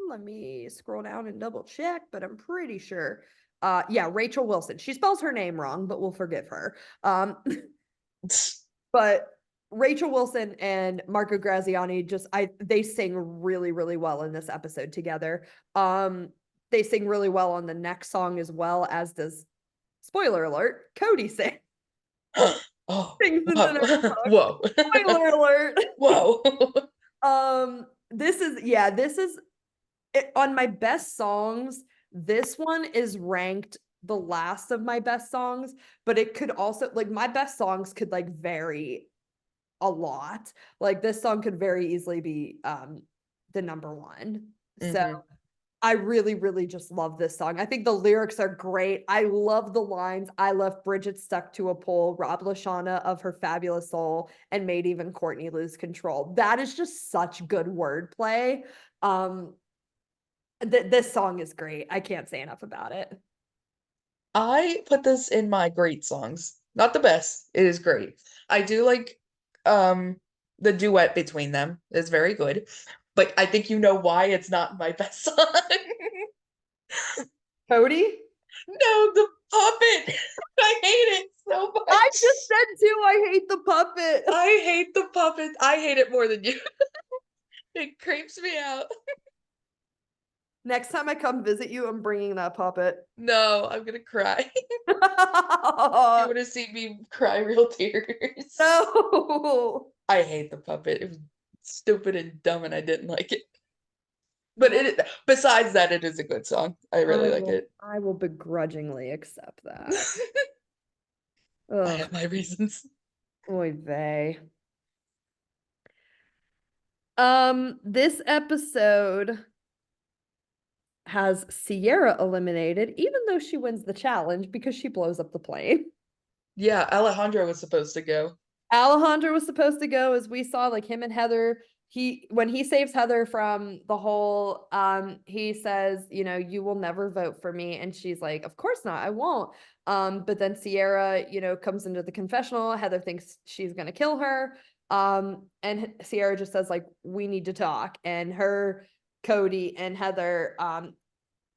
Let me scroll down and double check, but I'm pretty sure. Yeah, Rachel Wilson. She spells her name wrong, but we'll forgive her. But Rachel Wilson and Marco Graziani they sing really, really well in this episode together. They sing really well on the next song as well, as does, spoiler alert, Cody sing. Oh, Sings in the next song. whoa. Spoiler alert. Whoa. This is on my best songs. This one is ranked the last of my best songs, but it could also, like, my best songs could like vary a lot. Like, this song could very easily be the number one. So I really, really just love this song. I think the lyrics are great. I love the lines. I left Bridget stuck to a pole, robbed Lashana of her fabulous soul, and made even Courtney lose control. That is just such good wordplay. This song is great. I can't say enough about it. I put this in my great songs. Not the best. It is great. I do like the duet between them is very good. But I think you know why it's not my best song. Cody? No, the puppet. I hate it so much. I just said too, I hate the puppet. I hate the puppet. I hate it more than you. It creeps me out. Next time I come visit you, I'm bringing that puppet. No, I'm gonna cry. You want to see me cry real tears? No. I hate the puppet. It was stupid and dumb, and I didn't like it. But besides that, it is a good song. I really like it. I will begrudgingly accept that. I have my reasons. Oy vey. This episode has Sierra eliminated, even though she wins the challenge because she blows up the plane. Yeah, Alejandro was supposed to go. Alejandro was supposed to go, as we saw, like, him and Heather. When he saves Heather from the hole, he says, you know, you will never vote for me. And she's like, of course not, I won't. But then Sierra, you know, comes into the confessional. Heather thinks she's gonna kill her. And Sierra just says, like, we need to talk. And Cody and Heather,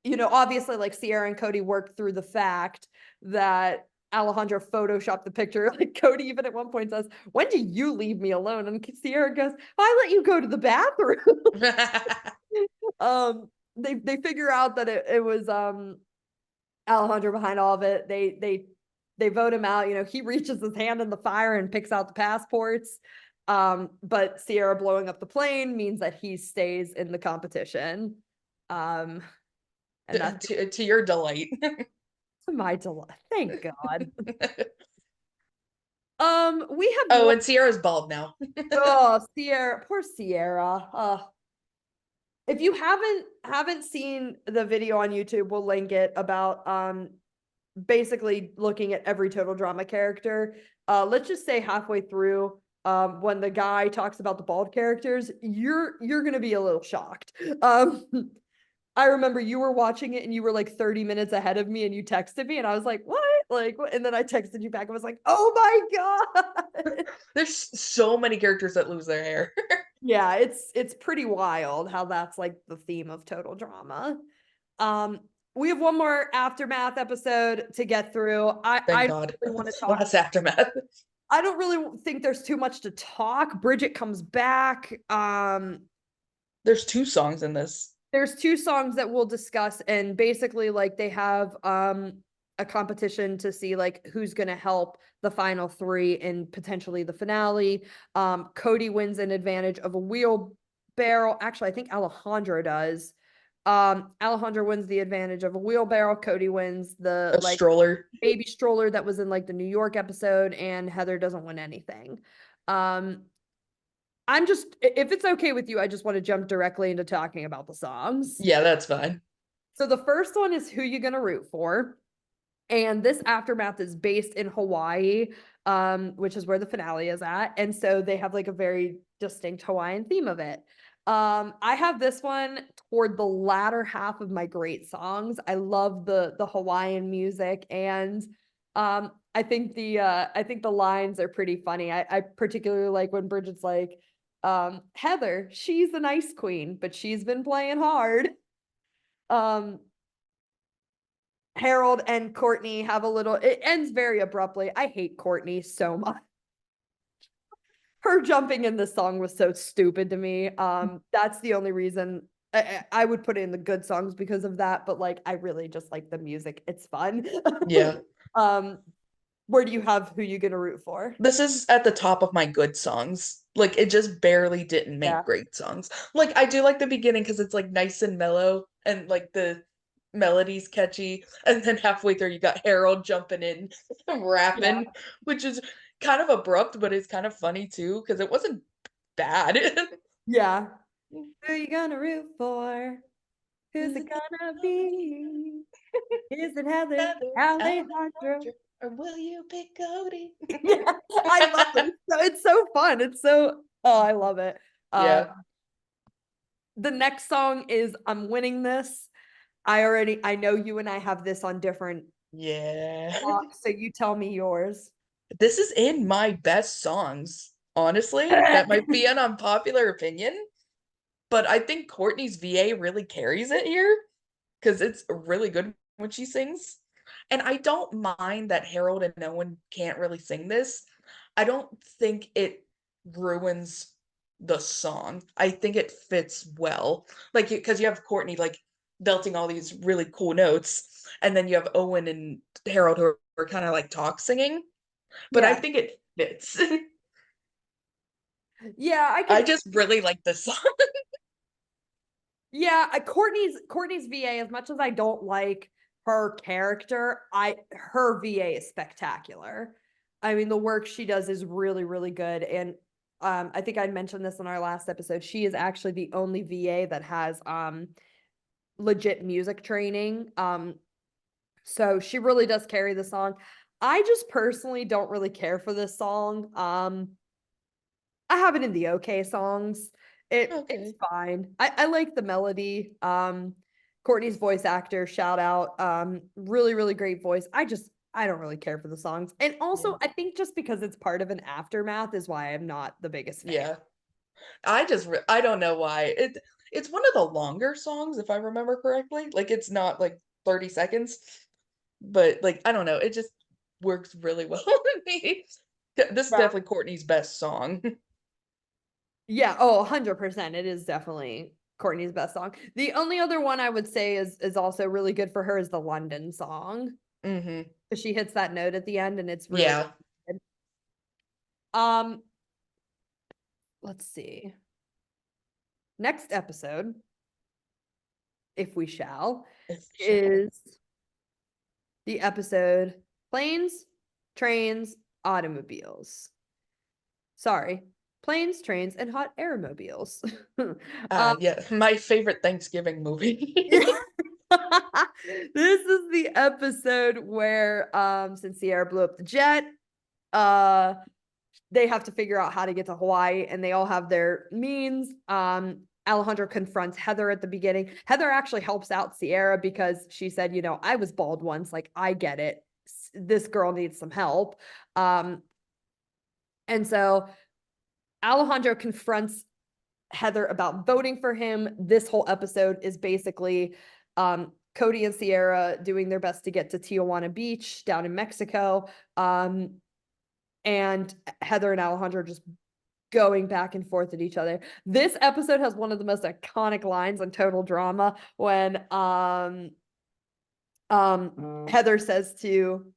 you know, obviously, like, Sierra and Cody worked through the fact that Alejandro photoshopped the picture. Like, Cody even at one point says, when do you leave me alone? And Sierra goes, I let you go to the bathroom. They figure out that it was Alejandro behind all of it. They vote him out. You know, he reaches his hand in the fire and picks out the passports. But Sierra blowing up the plane means that he stays in the competition. And that's to your delight. to my delight. Thank God. We have Oh, and Sierra's bald now. oh, Sierra, poor Sierra. If you haven't seen the video on YouTube, we'll link it, about basically looking at every total drama character. Let's just say halfway through, when the guy talks about the bald characters, you're gonna be a little shocked. I remember you were watching it and you were like 30 minutes ahead of me, and you texted me and I was like, what? Like, what? And then I texted you back and was like, oh my God. There's so many characters that lose their hair. Yeah, it's pretty wild how that's like the theme of total drama. We have one more aftermath episode to get through. Thank God. Really want to talk. Last aftermath. I don't really think there's too much to talk. Bridget comes back. There's 2 songs in this. There's 2 songs that we'll discuss, and basically, like, they have a competition to see, like, who's gonna help the final 3 in potentially the finale. Cody wins an advantage of a wheelbarrow. Actually, I think Alejandro does. Alejandro wins the advantage of a wheelbarrow. Cody wins the A stroller. baby stroller that was in like the New York episode, and Heather doesn't win anything. if it's okay with you, I just want to jump directly into talking about the songs. Yeah, that's fine. So the first one is Who You Gonna Root For? And this aftermath is based in Hawaii, which is where the finale is at. And so they have like a very distinct Hawaiian theme of it. I have this one toward the latter half of my great songs. I love the Hawaiian music, and I think the lines are pretty funny. I particularly like when Bridget's like, Heather, she's the nice queen, but she's been playing hard. Harold and Courtney have a little, it ends very abruptly. I hate Courtney so much. Her jumping in this song was so stupid to me. That's the only reason I would put it in the good songs because of that, but like I really just like the music. It's fun. Yeah. Where do you have Who You Gonna Root For? This is at the top of my good songs. Like it just barely didn't make Yeah. great songs. Like I do like the beginning because it's like nice and mellow and like the melody's catchy. And then halfway through you got Harold jumping in rapping, which is kind of abrupt, but it's kind of funny too, because it wasn't bad. Yeah. Who you gonna root for? Who's it gonna be? Is it Heather? Alejandro? Or will you pick Cody? Yeah, I love it. It's so fun. I love it. Yeah. The next song is I'm Winning This. I know you and I have this on different Yeah. blocks, so you tell me yours. This is in my best songs, honestly. That might be an unpopular opinion, but I think Courtney's VA really carries it here because it's really good when she sings. And I don't mind that Harold and Owen can't really sing this. I don't think it ruins the song. I think it fits well. Like, because you have Courtney like belting all these really cool notes, and then you have Owen and Harold who are kind of like talk singing. But I Yeah. think it fits. Yeah, I just really like this song. yeah, Courtney's VA, as much as I don't like her character, her VA is spectacular. I mean, the work she does is really, really good. And I think I mentioned this in our last episode. She is actually the only VA that has legit music training. So she really does carry the song. I just personally don't really care for this song. I have it in the okay songs. It's Okay. fine. I like the melody. Courtney's voice actor, shout out. Really, really great voice. I don't really care for the songs. And also Yeah. I think just because it's part of an aftermath is why I'm not the biggest fan. Yeah. I don't know why. It's one of the longer songs if I remember correctly. Like it's not like 30 seconds, but like I don't know, it just works really well with me. This is Yeah. definitely Courtney's best song. Yeah, oh, 100%. It is definitely Courtney's best song. The only other one I would say is also really good for her is the London song. Mhm. Because she hits that note at the end and it's really Yeah. good. Um, let's see. Next episode, if we shall, is the episode Planes, Trains, Automobiles. Sorry, Planes, Trains, and Hot Airmobiles. Yeah, my favorite Thanksgiving movie. This is the episode where since Sierra blew up the jet, uh they have to figure out how to get to Hawaii, and they all have their means. Alejandro confronts Heather at the beginning. Heather actually helps out Sierra because she said, I was bald once, like I get it. This girl needs some help. And so Alejandro confronts Heather about voting for him. This whole episode is basically Cody and Sierra doing their best to get to Tijuana Beach down in Mexico. And Heather and Alejandro just going back and forth at each other. This episode has one of the most iconic lines on Total Drama when Heather says to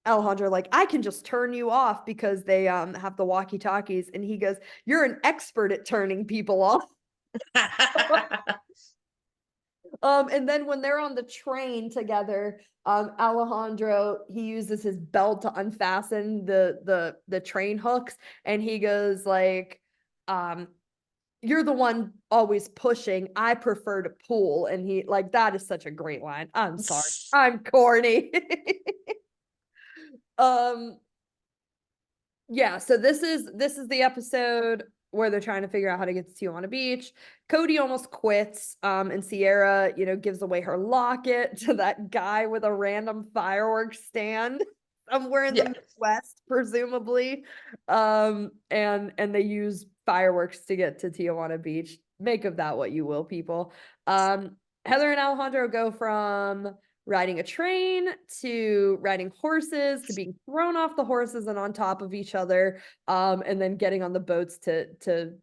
Alejandro, like, I can just turn you off because they have the walkie-talkies, and he goes, you're an expert at turning people off. And then when they're on the train together, Alejandro, he uses his belt to unfasten the train hooks, and he goes like, you're the one always pushing. I prefer to pull. And he like, that is such a great line. I'm sorry. I'm corny. um yeah, so this is the episode where they're trying to figure out how to get to Tijuana Beach. Cody almost quits, and Sierra, gives away her locket to that guy with a random fireworks stand somewhere in the Midwest, presumably. And they use fireworks to get to Tijuana Beach. Make of that what you will, people. Heather and Alejandro go from riding a train to riding horses to being thrown off the horses and on top of each other, and then getting on the boats to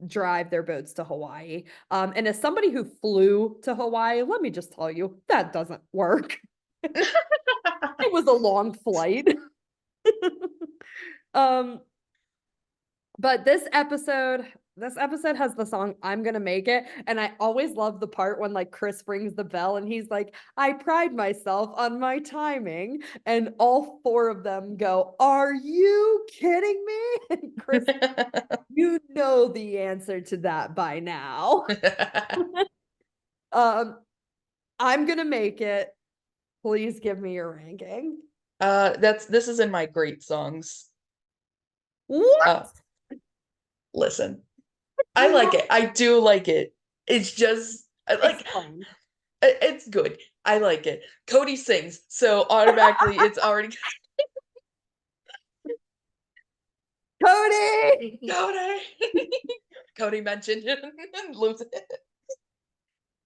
drive their boats to Hawaii. And as somebody who flew to Hawaii, let me just tell you, that doesn't work. It was a long flight. But this episode has the song "I'm Gonna Make It," and I always love the part when like Chris rings the bell and he's like, "I pride myself on my timing," and all four of them go, "Are you kidding me?" And Chris, you know the answer to that by now. I'm Gonna Make It. Please give me your ranking. This is in my great songs. What? Listen, I like it. I do like it. It's just like it's good. I like it. Cody sings, so automatically it's already Cody. Cody mentioned and lose it.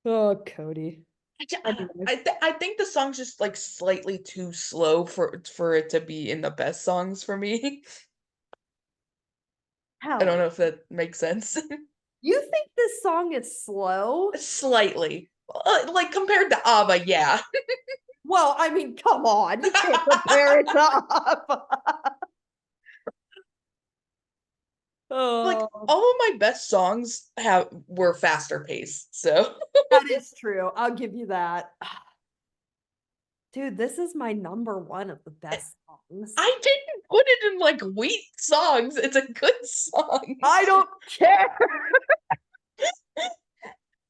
Oh, Cody. I think the song's just like slightly too slow for it to be in the best songs for me. I don't know if that makes sense. You think this song is slow? Slightly. Like compared to ABBA, yeah. Well, I mean, come on. You can't compare it to ABBA. Like all of my best songs were faster paced, so that is true. I'll give you that. Dude, this is my number one of the best songs. I didn't put it in like weak songs. It's a good song. I don't care.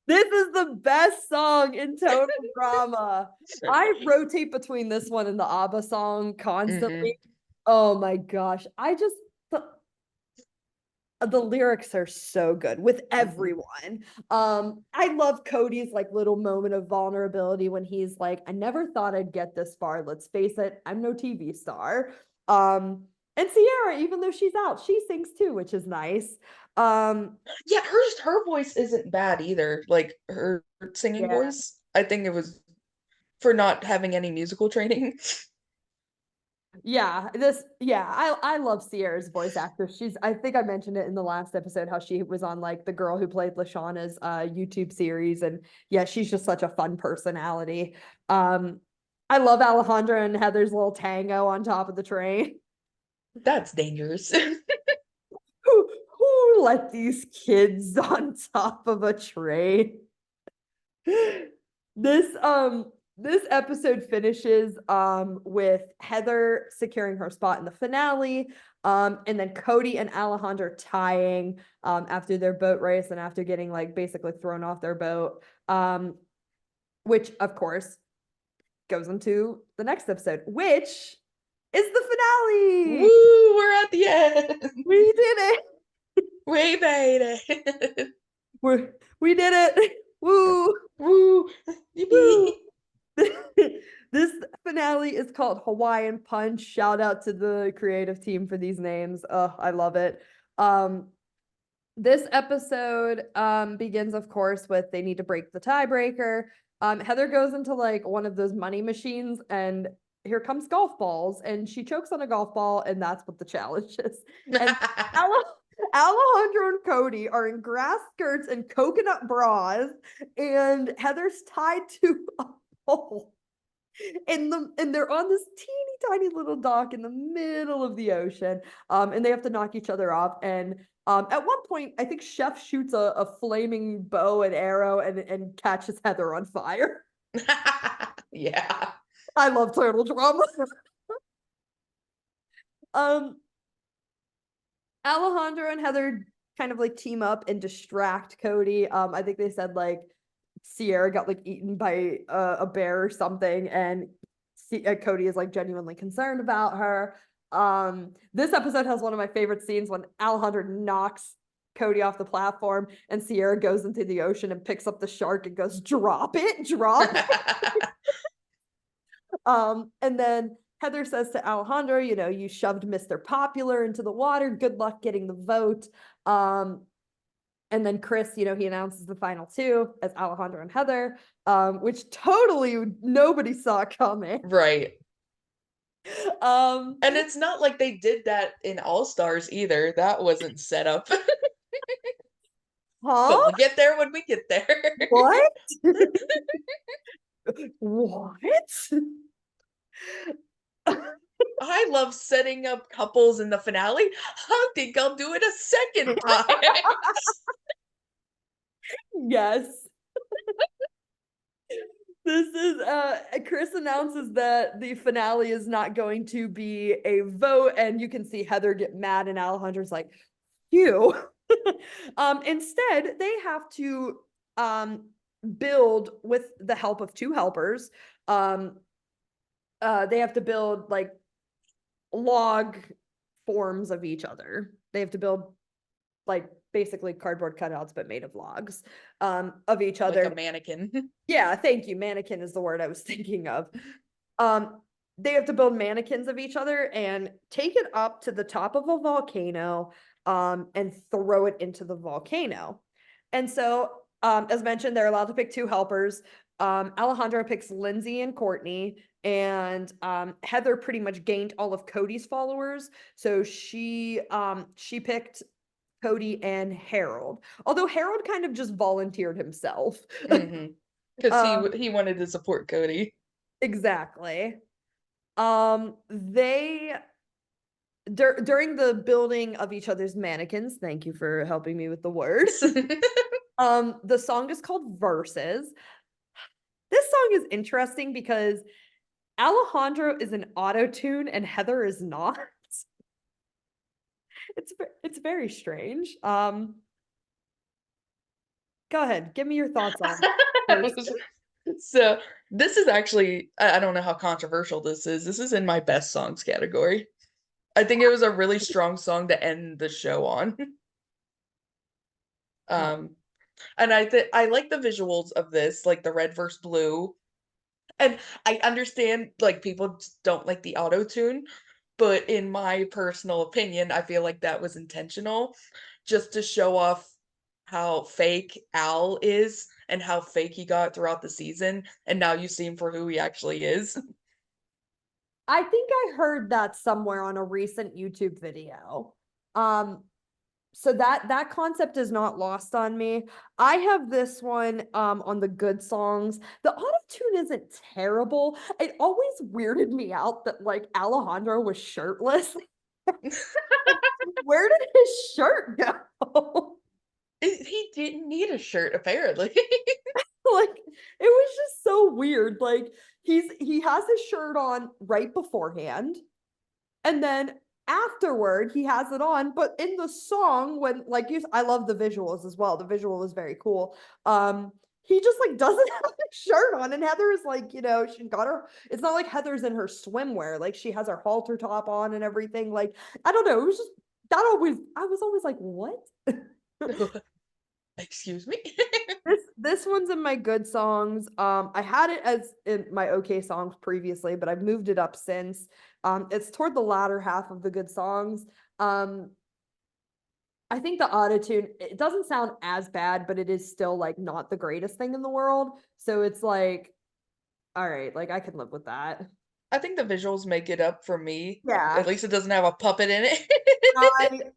This is the best song in Total Drama. I rotate between this one and the ABBA song constantly. Oh my gosh. The lyrics are so good with everyone. I love Cody's like little moment of vulnerability when he's like, I never thought I'd get this far. Let's face it, I'm no TV star. And Sierra, even though she's out, she sings too, which is nice. Yeah, her voice isn't bad either. Like her singing voice. I think it was for not having any musical training. I love Sierra's voice actor. I think I mentioned it in the last episode how she was on like the girl who played Lashana's YouTube series, and yeah, she's just such a fun personality. I love Alejandra and Heather's little tango on top of the train. That's dangerous. Who let these kids on top of a train? This episode finishes with Heather securing her spot in the finale, and then Cody and Alejandro tying after their boat race and after getting like basically thrown off their boat, which of course goes into the next episode, which is the finale. Woo, we're at the end. We did it. We made it. We did it. Woo. Woo. Woo. This finale is called Hawaiian Punch. Shout out to the creative team for these names. I love it. This episode begins, of course, with they need to break the tiebreaker. Heather goes into like one of those money machines, and here comes golf balls, and she chokes on a golf ball, and that's what the challenge is. And Alejandro and Cody are in grass skirts and coconut bras, and Heather's tied to a pole. and they're on this teeny tiny little dock in the middle of the ocean. And they have to knock each other off. And at one point, I think Chef shoots a flaming bow and arrow and catches Heather on fire. Yeah. I love turtle drama. um Alejandro and Heather kind of like team up and distract Cody. I think they said like Sierra got like eaten by a bear or something, and Cody is like genuinely concerned about her. This episode has one of my favorite scenes when Alejandro knocks Cody off the platform and Sierra goes into the ocean and picks up the shark and goes, "Drop it, drop it." And then Heather says to Alejandro, you know, you shoved Mr. Popular into the water. Good luck getting the vote. And then Chris, you know, he announces the final two as Alejandro and Heather, which totally nobody saw coming. Right. And it's not like they did that in All Stars either. That wasn't set up. But we'll get there when we get there. What? What? I love setting up couples in the finale. I think I'll do it a second time. Yes. This is Chris announces that the finale is not going to be a vote, and you can see Heather get mad, and Alejandro's like, "You." Instead, they have to build with the help of two helpers. They have to build like log forms of each other. They have to build like basically cardboard cutouts, but made of logs of each other. Like a mannequin. Yeah, thank you. Mannequin is the word I was thinking of. They have to build mannequins of each other and take it up to the top of a volcano and throw it into the volcano. And so, as mentioned, they're allowed to pick two helpers. Alejandro picks Lindsay and Courtney, and Heather pretty much gained all of Cody's followers. So she picked Cody and Harold. Although Harold kind of just volunteered himself. Because he wanted to support Cody. Exactly. They during the building of each other's mannequins, thank you for helping me with the words. The song is called Verses. This song is interesting because Alejandro is an auto-tune and Heather is not. It's very strange. Go ahead, give me your thoughts on Verses. So this is actually, I don't know how controversial this is. This is in my best songs category. I think it was a really strong song to end the show on. And I like the visuals of this, like the red versus blue. And I understand like people don't like the auto tune, but in my personal opinion, I feel like that was intentional just to show off how fake Al is and how fake he got throughout the season. And now you see him for who he actually is. I think I heard that somewhere on a recent YouTube video. So that concept is not lost on me. I have this one on the good songs. The auto-tune isn't terrible. It always weirded me out that like Alejandro was shirtless. Where did his shirt go? He didn't need a shirt, apparently. Like it was just so weird. Like he has his shirt on right beforehand, and then afterward he has it on, but in the song when like I love the visuals as well. The visual is very cool. He just like doesn't have a shirt on, and Heather is like, you know, she got her, it's not like Heather's in her swimwear, like she has her halter top on and everything. Like I don't know, it was just I was always like, what? Excuse me. This one's in my good songs. I had it as in my okay songs previously, but I've moved it up since. It's toward the latter half of the good songs. I think the autotune, it doesn't sound as bad, but it is still like not the greatest thing in the world. So it's like, all right, like I can live with that. I think the visuals make it up for me. Yeah. At least it doesn't have a puppet in it.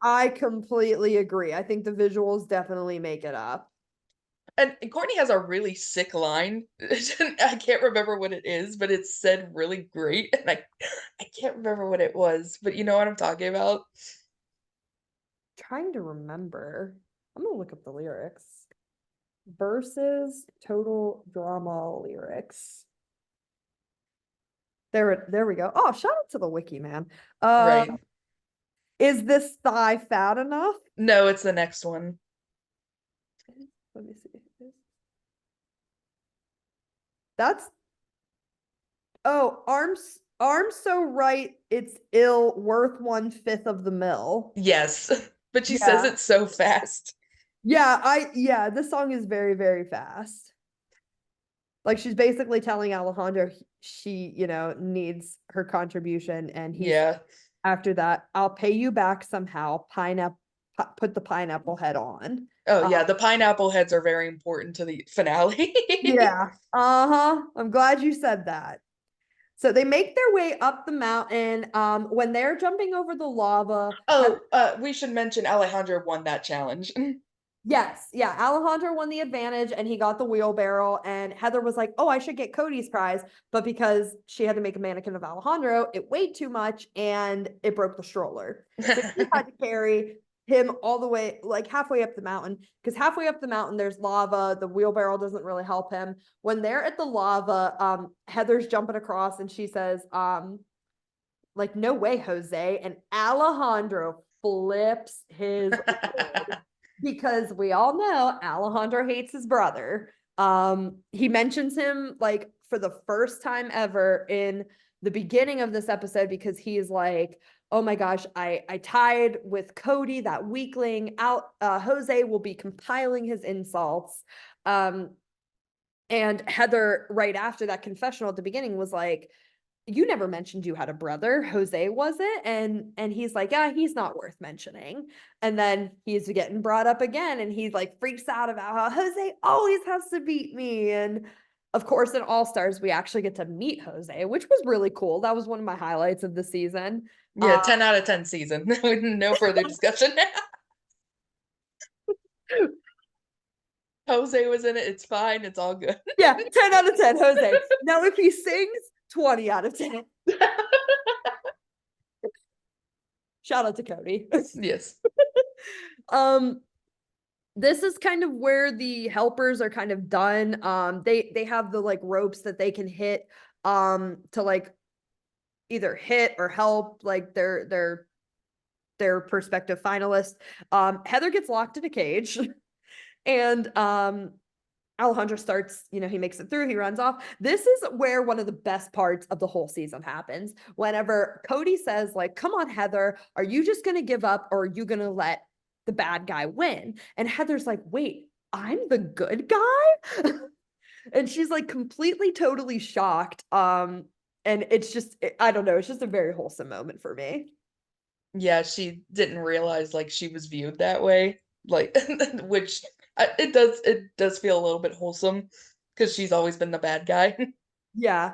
I completely agree. I think the visuals definitely make it up. And Courtney has a really sick line. I can't remember what it is, but it's said really great. And I can't remember what it was, but you know what I'm talking about? Trying to remember. I'm gonna look up the lyrics. Versus total drama lyrics. There we go. Oh, shout out to the wiki, man. Right. Is this thigh fat enough? No, it's the next one. Let me see. That's arms so right, it's ill, worth 1/5 of the mill. Yes. But she says Yeah. it so fast. Yeah, this song is very, very fast. Like she's basically telling Alejandro she, needs her contribution, and he's Yeah. after that, I'll pay you back somehow. Pineapple, put the pineapple head on. Oh yeah, the pineapple heads are very important to the finale. Yeah. Uh-huh. I'm glad you said that. So they make their way up the mountain. When they're jumping over the lava. Oh, we should mention Alejandro won that challenge. Yes, yeah. Alejandro won the advantage and he got the wheelbarrow. And Heather was like, oh, I should get Cody's prize. But because she had to make a mannequin of Alejandro, it weighed too much and it broke the stroller. So she had to carry him all the way, like halfway up the mountain. Because halfway up the mountain, there's lava. The wheelbarrow doesn't really help him. When they're at the lava, Heather's jumping across and she says, like, no way, Jose. And Alejandro flips his lid because we all know Alejandro hates his brother. He mentions him like for the first time ever in the beginning of this episode because he's like, oh my gosh, I tied with Cody, that weakling. Jose will be compiling his insults. And Heather, right after that confessional at the beginning, was like, you never mentioned you had a brother. Jose was it? And he's like, yeah, he's not worth mentioning. And then he's getting brought up again and he like freaks out about how Jose always has to beat me. And of course, in All Stars, we actually get to meet Jose, which was really cool. That was one of my highlights of the season. Yeah, 10 out of 10 season. No further discussion. Jose was in it. It's fine. It's all good. Yeah, 10 out of 10, Jose. Now, if he sings, 20 out of 10. Shout out to Cody. Yes. This is kind of where the helpers are kind of done. They have the like ropes that they can hit to like either hit or help like their prospective finalists. Heather gets locked in a cage and Alejandro starts, he makes it through, he runs off. This is where one of the best parts of the whole season happens. Whenever Cody says, like, come on, Heather, are you just going to give up or are you going to let the bad guy win? And Heather's like, wait, I'm the good guy? And she's like completely, totally shocked. And it's just, I don't know, it's just a very wholesome moment for me. Yeah, she didn't realize like she was viewed that way. Like, which it does feel a little bit wholesome because she's always been the bad guy. Yeah.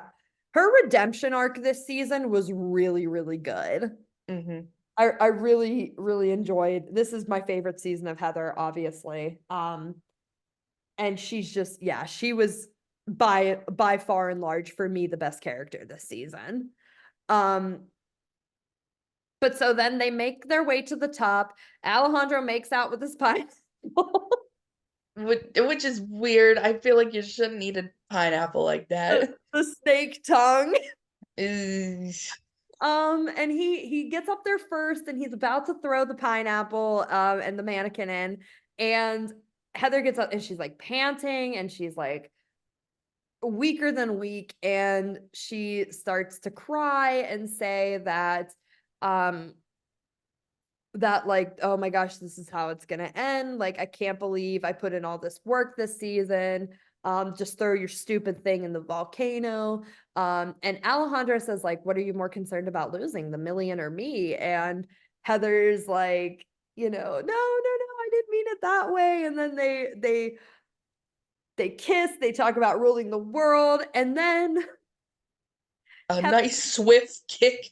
Her redemption arc this season was really, really good. Hmm. I really, really enjoyed. This is my favorite season of Heather, obviously. And she's just, yeah, she was by far and large for me the best character this season. But so then they make their way to the top. Alejandro makes out with his pineapple. Which is weird. I feel like you shouldn't eat a pineapple like that. The snake tongue. Ugh. And he gets up there first and he's about to throw the pineapple and the mannequin in. And Heather gets up and she's like panting and she's like weaker than weak. And she starts to cry and say that like, oh my gosh, this is how it's gonna end. Like, I can't believe I put in all this work this season. Just throw your stupid thing in the volcano. And Alejandro says, like, what are you more concerned about losing, the million or me? And Heather's like, no, I didn't mean it that way. And then they kiss, they talk about ruling the world, and then A Heather, nice swift kick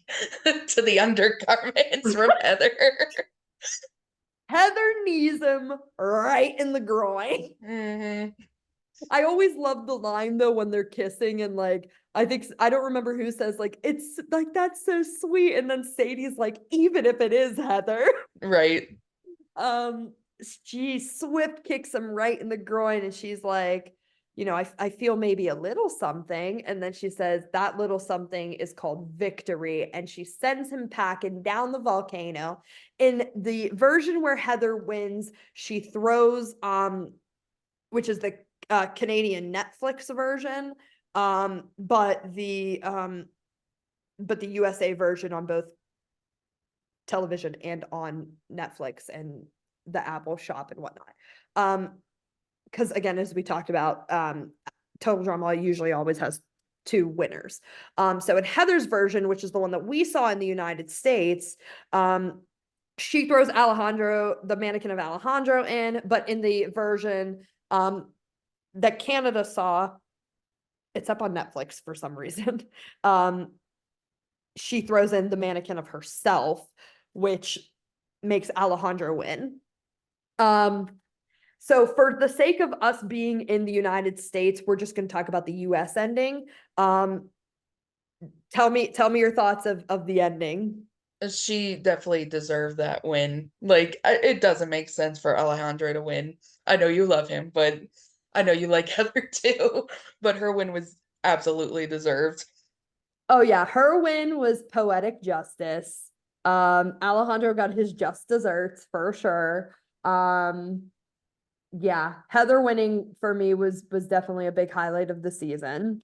to the undergarments from Heather. Heather knees him right in the groin. I always love the line though when they're kissing and like I don't remember who says like it's like that's so sweet, and then Sadie's like even if it is Heather. Right. Swift kicks him right in the groin, and she's like, I feel maybe a little something, and then she says that little something is called victory, and she sends him packing down the volcano. In the version where Heather wins, she throws which is the Canadian Netflix version. But the USA version on both television and on Netflix and the Apple shop and whatnot. Because again, as we talked about, Total Drama usually always has two winners. So in Heather's version, which is the one that we saw in the United States, she throws Alejandro, the mannequin of Alejandro, in, but in the version that Canada saw, it's up on Netflix for some reason. She throws in the mannequin of herself, which makes Alejandro win. So for the sake of us being in the United States, we're just going to talk about the US ending. Tell me your thoughts of the ending. She definitely deserved that win. Like, it doesn't make sense for Alejandro to win. I know you love him, but I know you like Heather too. But her win was absolutely deserved. Oh yeah, her win was poetic justice. Alejandro got his just desserts for sure. Yeah, Heather winning for me was definitely a big highlight of the season.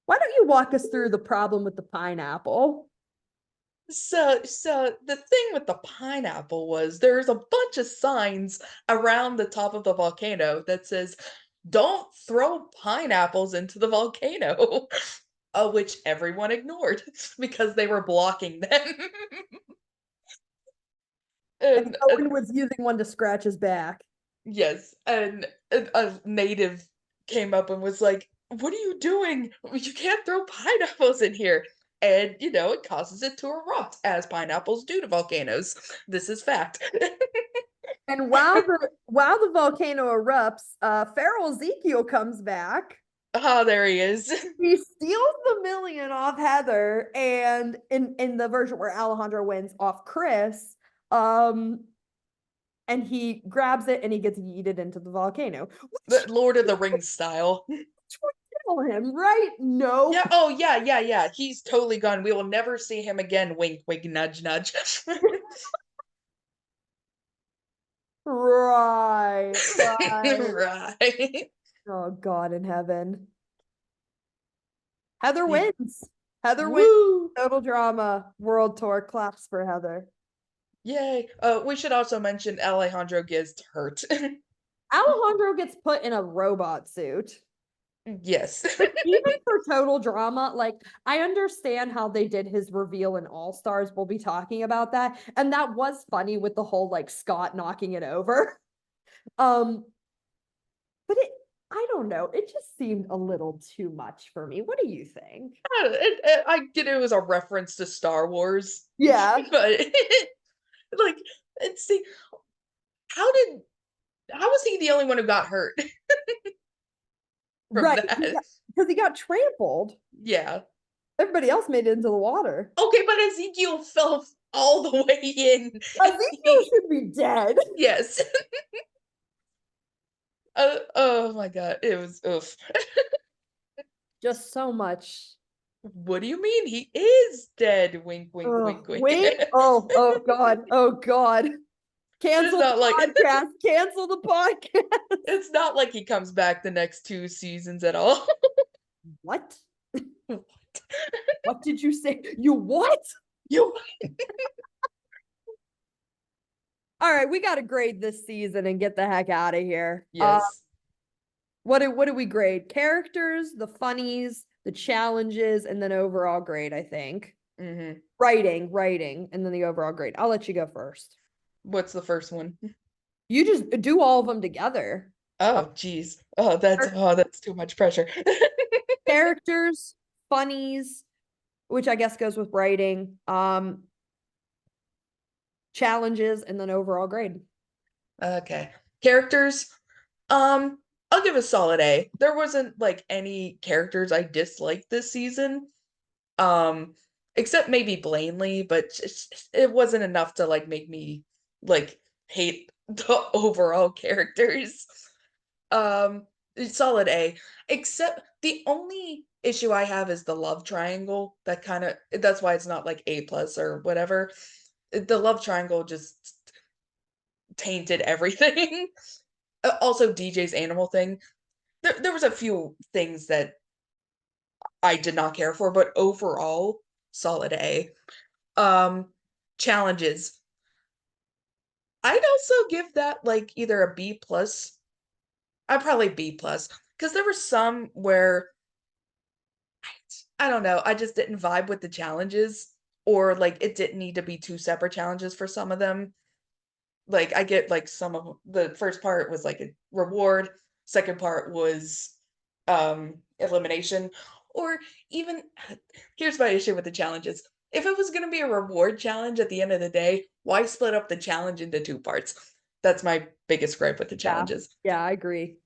Why don't you walk us through the problem with the pineapple? So the thing with the pineapple was there's a bunch of signs around the top of the volcano that says, "Don't throw pineapples into the volcano," which everyone ignored because they were blocking them. And And Owen was using one to scratch his back. yes, and a native came up and was like, "What are you doing? You can't throw pineapples in here." And it causes it to erupt, as pineapples do to volcanoes. This is fact. And while the volcano erupts, Feral Ezekiel comes back. Ah, there he is. He steals the million off Heather, and in the version where Alejandro wins off Chris, and he grabs it and he gets yeeted into the volcano. The Lord of the Rings style. Tell him, right? No. Yeah, oh yeah. He's totally gone. We will never see him again. Wink, wink, nudge, nudge. Right. Right. Oh God in heaven. Heather You- wins. Heather wins. Woo! Total Drama World Tour claps for Heather. Yay. We should also mention Alejandro gets hurt. Alejandro gets put in a robot suit. Yes. But even for Total Drama, like I understand how they did his reveal in All Stars. We'll be talking about that. And that was funny with the whole like Scott knocking it over. But I don't know. It just seemed a little too much for me. What do you think? I get it was a reference to Star Wars. Yeah. But like, and see, how was he the only one who got hurt from Right. that? Because he got trampled. Yeah. Everybody else made it into the water. Okay, but Ezekiel fell all the way in. Ezekiel should be dead. Yes. Oh my god, it was oof. Just so much. What do you mean? He is dead. Wink, wink, wink, wink. Wink. Oh God. Oh God. Cancel not the like podcast. Cancel the podcast. it's not like he comes back the next 2 seasons at all. What? What did you say? You what? You All right, we got to grade this season and get the heck out of here. Yes. What do we grade? Characters, the funnies, the challenges, and then overall grade, I think. Mm-hmm. Writing, and then the overall grade. I'll let you go first. What's the first one? You just do all of them together. Oh, geez. That's too much pressure. Characters, funnies, which I guess goes with writing, challenges, and then overall grade. Okay. Characters. I'll give a solid A. There wasn't like any characters I disliked this season. Um, except maybe Blanley, but it wasn't enough to like make me like hate the overall characters. Solid A. Except the only issue I have is the love triangle. That's why it's not like A plus or whatever. The love triangle just tainted everything. Also, DJ's animal thing. There was a few things that I did not care for, but overall, solid A. Um, Challenges. I'd also give that like either a B plus. I'd probably B plus because there were some where I don't know, I just didn't vibe with the challenges, or like it didn't need to be two separate challenges for some of them. Like I get like some of the first part was like a reward, second part was elimination, or even here's my issue with the challenges. If it was going to be a reward challenge at the end of the day, why split up the challenge into two parts? That's my biggest gripe with the Yeah. challenges. Yeah, I agree.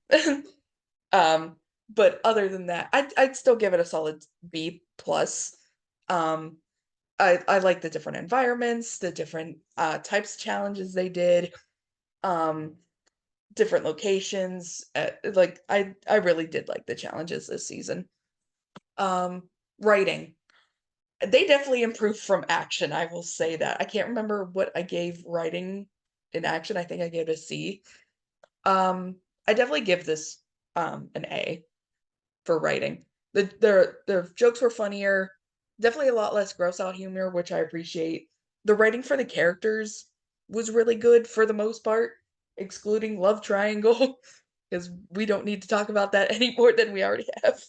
um but other than that, I'd still give it a solid B plus. um I like the different environments, the different types of challenges they did, um, different locations. Like I really did like the challenges this season. Writing, they definitely improved from action. I will say that. I can't remember what I gave writing in action. I think I gave it a C. I definitely give this an A for writing. Their jokes were funnier, definitely a lot less gross out humor, which I appreciate. The writing for the characters was really good for the most part, excluding love triangle, because we don't need to talk about that any more than we already have.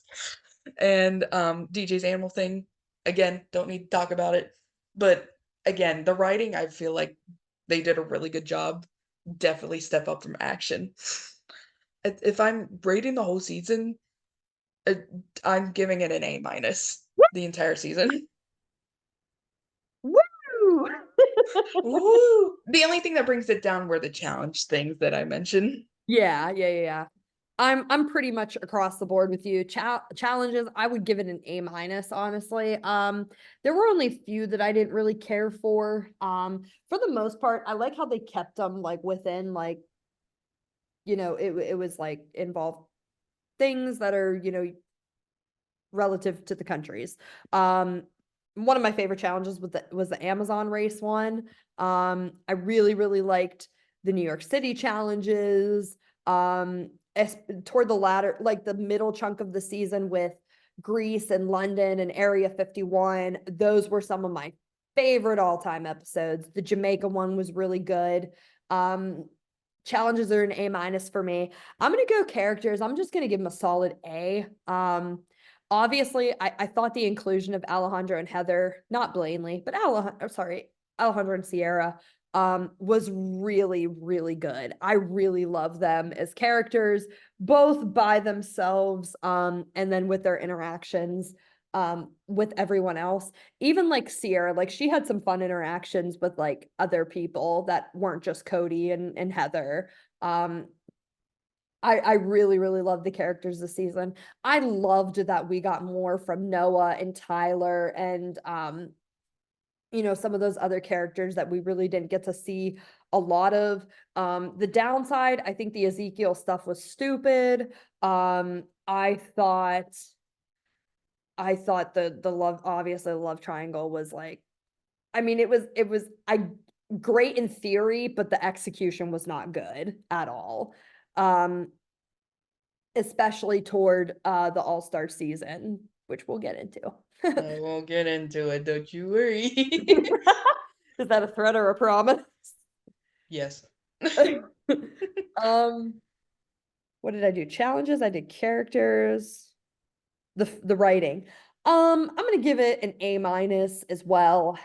And DJ's animal thing, again, don't need to talk about it. But again, the writing, I feel like they did a really good job. Definitely step up from action. If I'm rating the whole season, uh, I'm giving it an A minus the entire season. Woo! Woo! The only thing that brings it down were the challenge things that I mentioned. Yeah. I'm pretty much across the board with you. Challenges, I would give it an A minus, honestly. There were only a few that I didn't really care for. For the most part, I like how they kept them like within like, it was like involved things that are, relative to the countries. One of my favorite challenges was the Amazon race one. I really liked the New York City challenges. Toward the latter, like the middle chunk of the season with Greece and London and Area 51, those were some of my favorite all-time episodes. The Jamaica one was really good. Challenges are an A minus for me. I'm gonna go characters. I'm just gonna give them a solid A. Obviously, I thought the inclusion of Alejandro and Heather, not Blanley, but Alejandro and Sierra, was really good. I really love them as characters, both by themselves, and then with their interactions, with everyone else. Even like Sierra, like she had some fun interactions with like other people that weren't just Cody and Heather. I really love the characters this season. I loved that we got more from Noah and Tyler and some of those other characters that we really didn't get to see a lot of. The downside, I think the Ezekiel stuff was stupid. I thought the love, obviously the love triangle was like, I mean, it was great in theory, but the execution was not good at all. Um, Especially toward the All-Star season, which we'll get into. I won't get into it, don't you worry. Is that a threat or a promise? Yes. Um, what did I do? Challenges, I did characters, the writing. I'm gonna give it an A minus as well.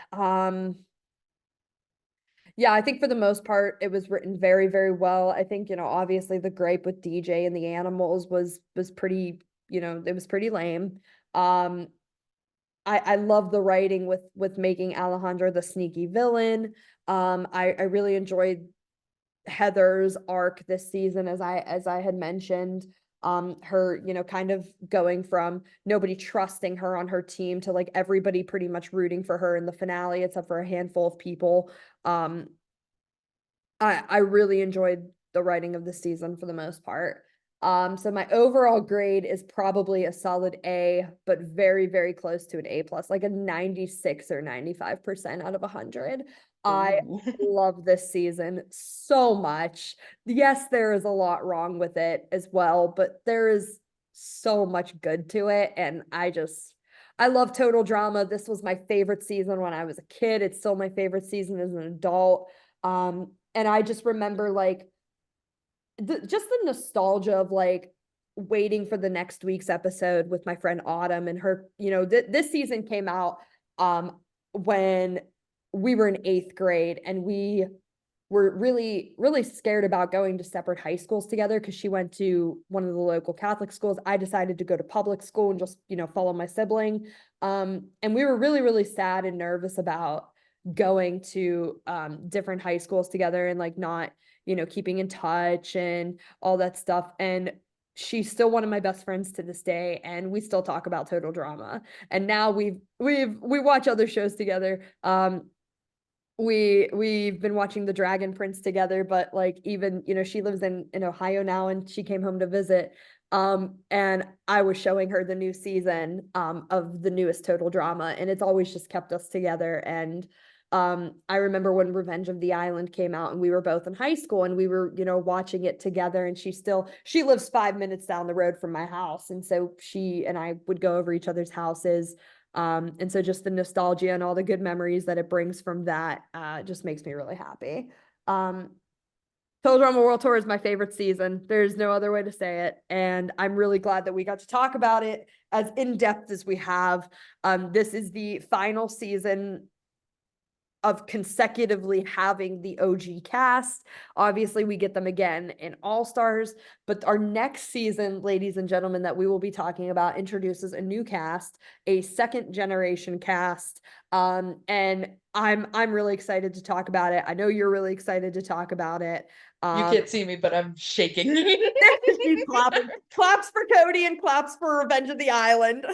Yeah, I think for the most part, it was written very well. I think, obviously the gripe with DJ and the animals was pretty, it was pretty lame. Um, I love the writing with making Alejandro the sneaky villain. I really enjoyed Heather's arc this season, as I had mentioned, her, you know, kind of going from nobody trusting her on her team to like everybody pretty much rooting for her in the finale, except for a handful of people. I really enjoyed the writing of the season for the most part. So my overall grade is probably a solid A, but very, very close to an A plus, like a 96 or 95% out of 100. I Ooh. love this season so much. Yes, there is a lot wrong with it as well, but there is so much good to it. And I love total drama. This was my favorite season when I was a kid. It's still my favorite season as an adult. And I just remember like just the nostalgia of like waiting for the next week's episode with my friend Autumn and her, you know, this season came out when we were in 8th grade, and we were really, really scared about going to separate high schools together because she went to one of the local Catholic schools. I decided to go to public school and just, you know, follow my sibling. And we were really, really sad and nervous about going to different high schools together and like not, you know, keeping in touch and all that stuff. And she's still one of my best friends to this day, and we still talk about total drama. And now we watch other shows together. We've been watching The Dragon Prince together, but like even, you know, she lives in Ohio now, and she came home to visit. And I was showing her the new season of the newest total drama, and it's always just kept us together. And I remember when Revenge of the Island came out, and we were both in high school, and we were, you know, watching it together. And she lives 5 minutes down the road from my house, and so she and I would go over each other's houses. And so just the nostalgia and all the good memories that it brings from that just makes me really happy. Total Drama World Tour is my favorite season. There's no other way to say it. And I'm really glad that we got to talk about it as in depth as we have. This is the final season of consecutively having the OG cast. Obviously, we get them again in All Stars, but our next season, ladies and gentlemen, that we will be talking about introduces a new cast, a second generation cast. And I'm really excited to talk about it. I know you're really excited to talk about it. You can't see me, but I'm shaking. She's clapping. Claps for Cody and claps for Revenge of the Island.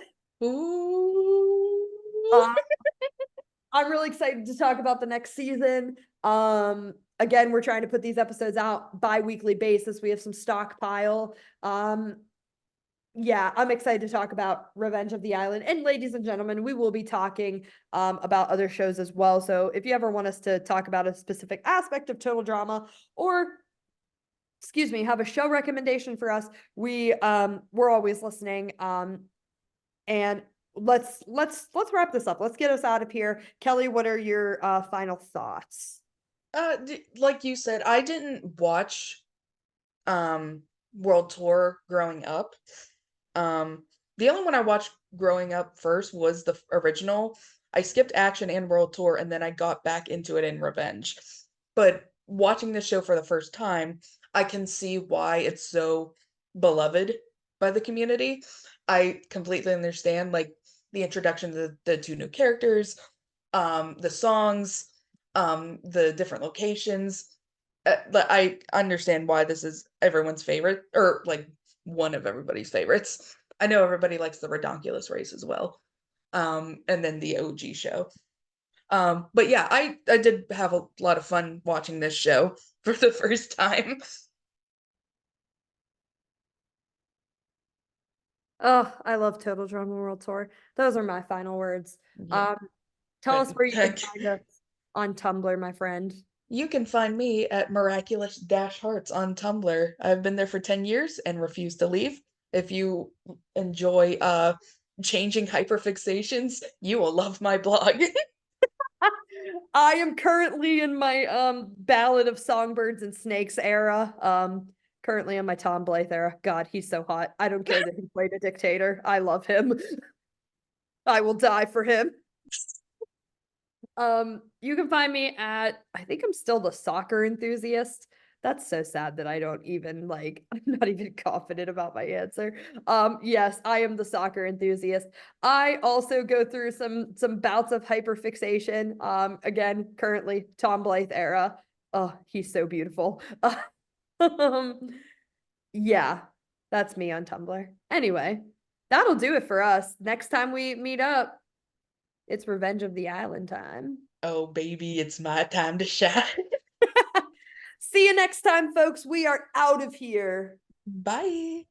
Ooh. I'm really excited to talk about the next season. Again, we're trying to put these episodes out bi-weekly basis. We have some stockpile. Yeah, I'm excited to talk about Revenge of the Island. And ladies and gentlemen, we will be talking about other shows as well. So if you ever want us to talk about a specific aspect of total drama, or excuse me, have a show recommendation for us, we're always listening. And let's wrap this up. Let's get us out of here. Kelley, what are your final thoughts? Like you said, I didn't watch World Tour growing up. The only one I watched growing up first was the original. I skipped Action and World Tour, and then I got back into it in Revenge. But watching the show for the first time, I can see why it's so beloved by the community. I completely understand like the introduction to the two new characters, the songs, the different locations. I understand why this is everyone's favorite, or like one of everybody's favorites. I know everybody likes the Redonkulous race as well. And then the OG show. But yeah, I did have a lot of fun watching this show for the first time. Oh, I love Total Drama World Tour. Those are my final words. Yeah. Tell us But where you can find us on Tumblr, my friend. you can find me at miraculous-hearts on Tumblr. I've been there for 10 years and refuse to leave. If you enjoy changing hyperfixations, you will love my blog. I am currently in my Ballad of Songbirds and Snakes era. Currently in my Tom Blythe era. God, he's so hot. I don't care that he played a dictator. I love him. I will die for him. You can find me at, I think I'm still the soccer enthusiast. That's so sad that I don't even like, I'm not even confident about my answer. Yes, I am the soccer enthusiast. I also go through some bouts of hyperfixation. Again, currently Tom Blythe era. Oh, he's so beautiful. Um, yeah, that's me on Tumblr. Anyway, that'll do it for us. Next time we meet up, it's Revenge of the Island time. Oh, baby, it's my time to shine. See you next time, folks. We are out of here. Bye.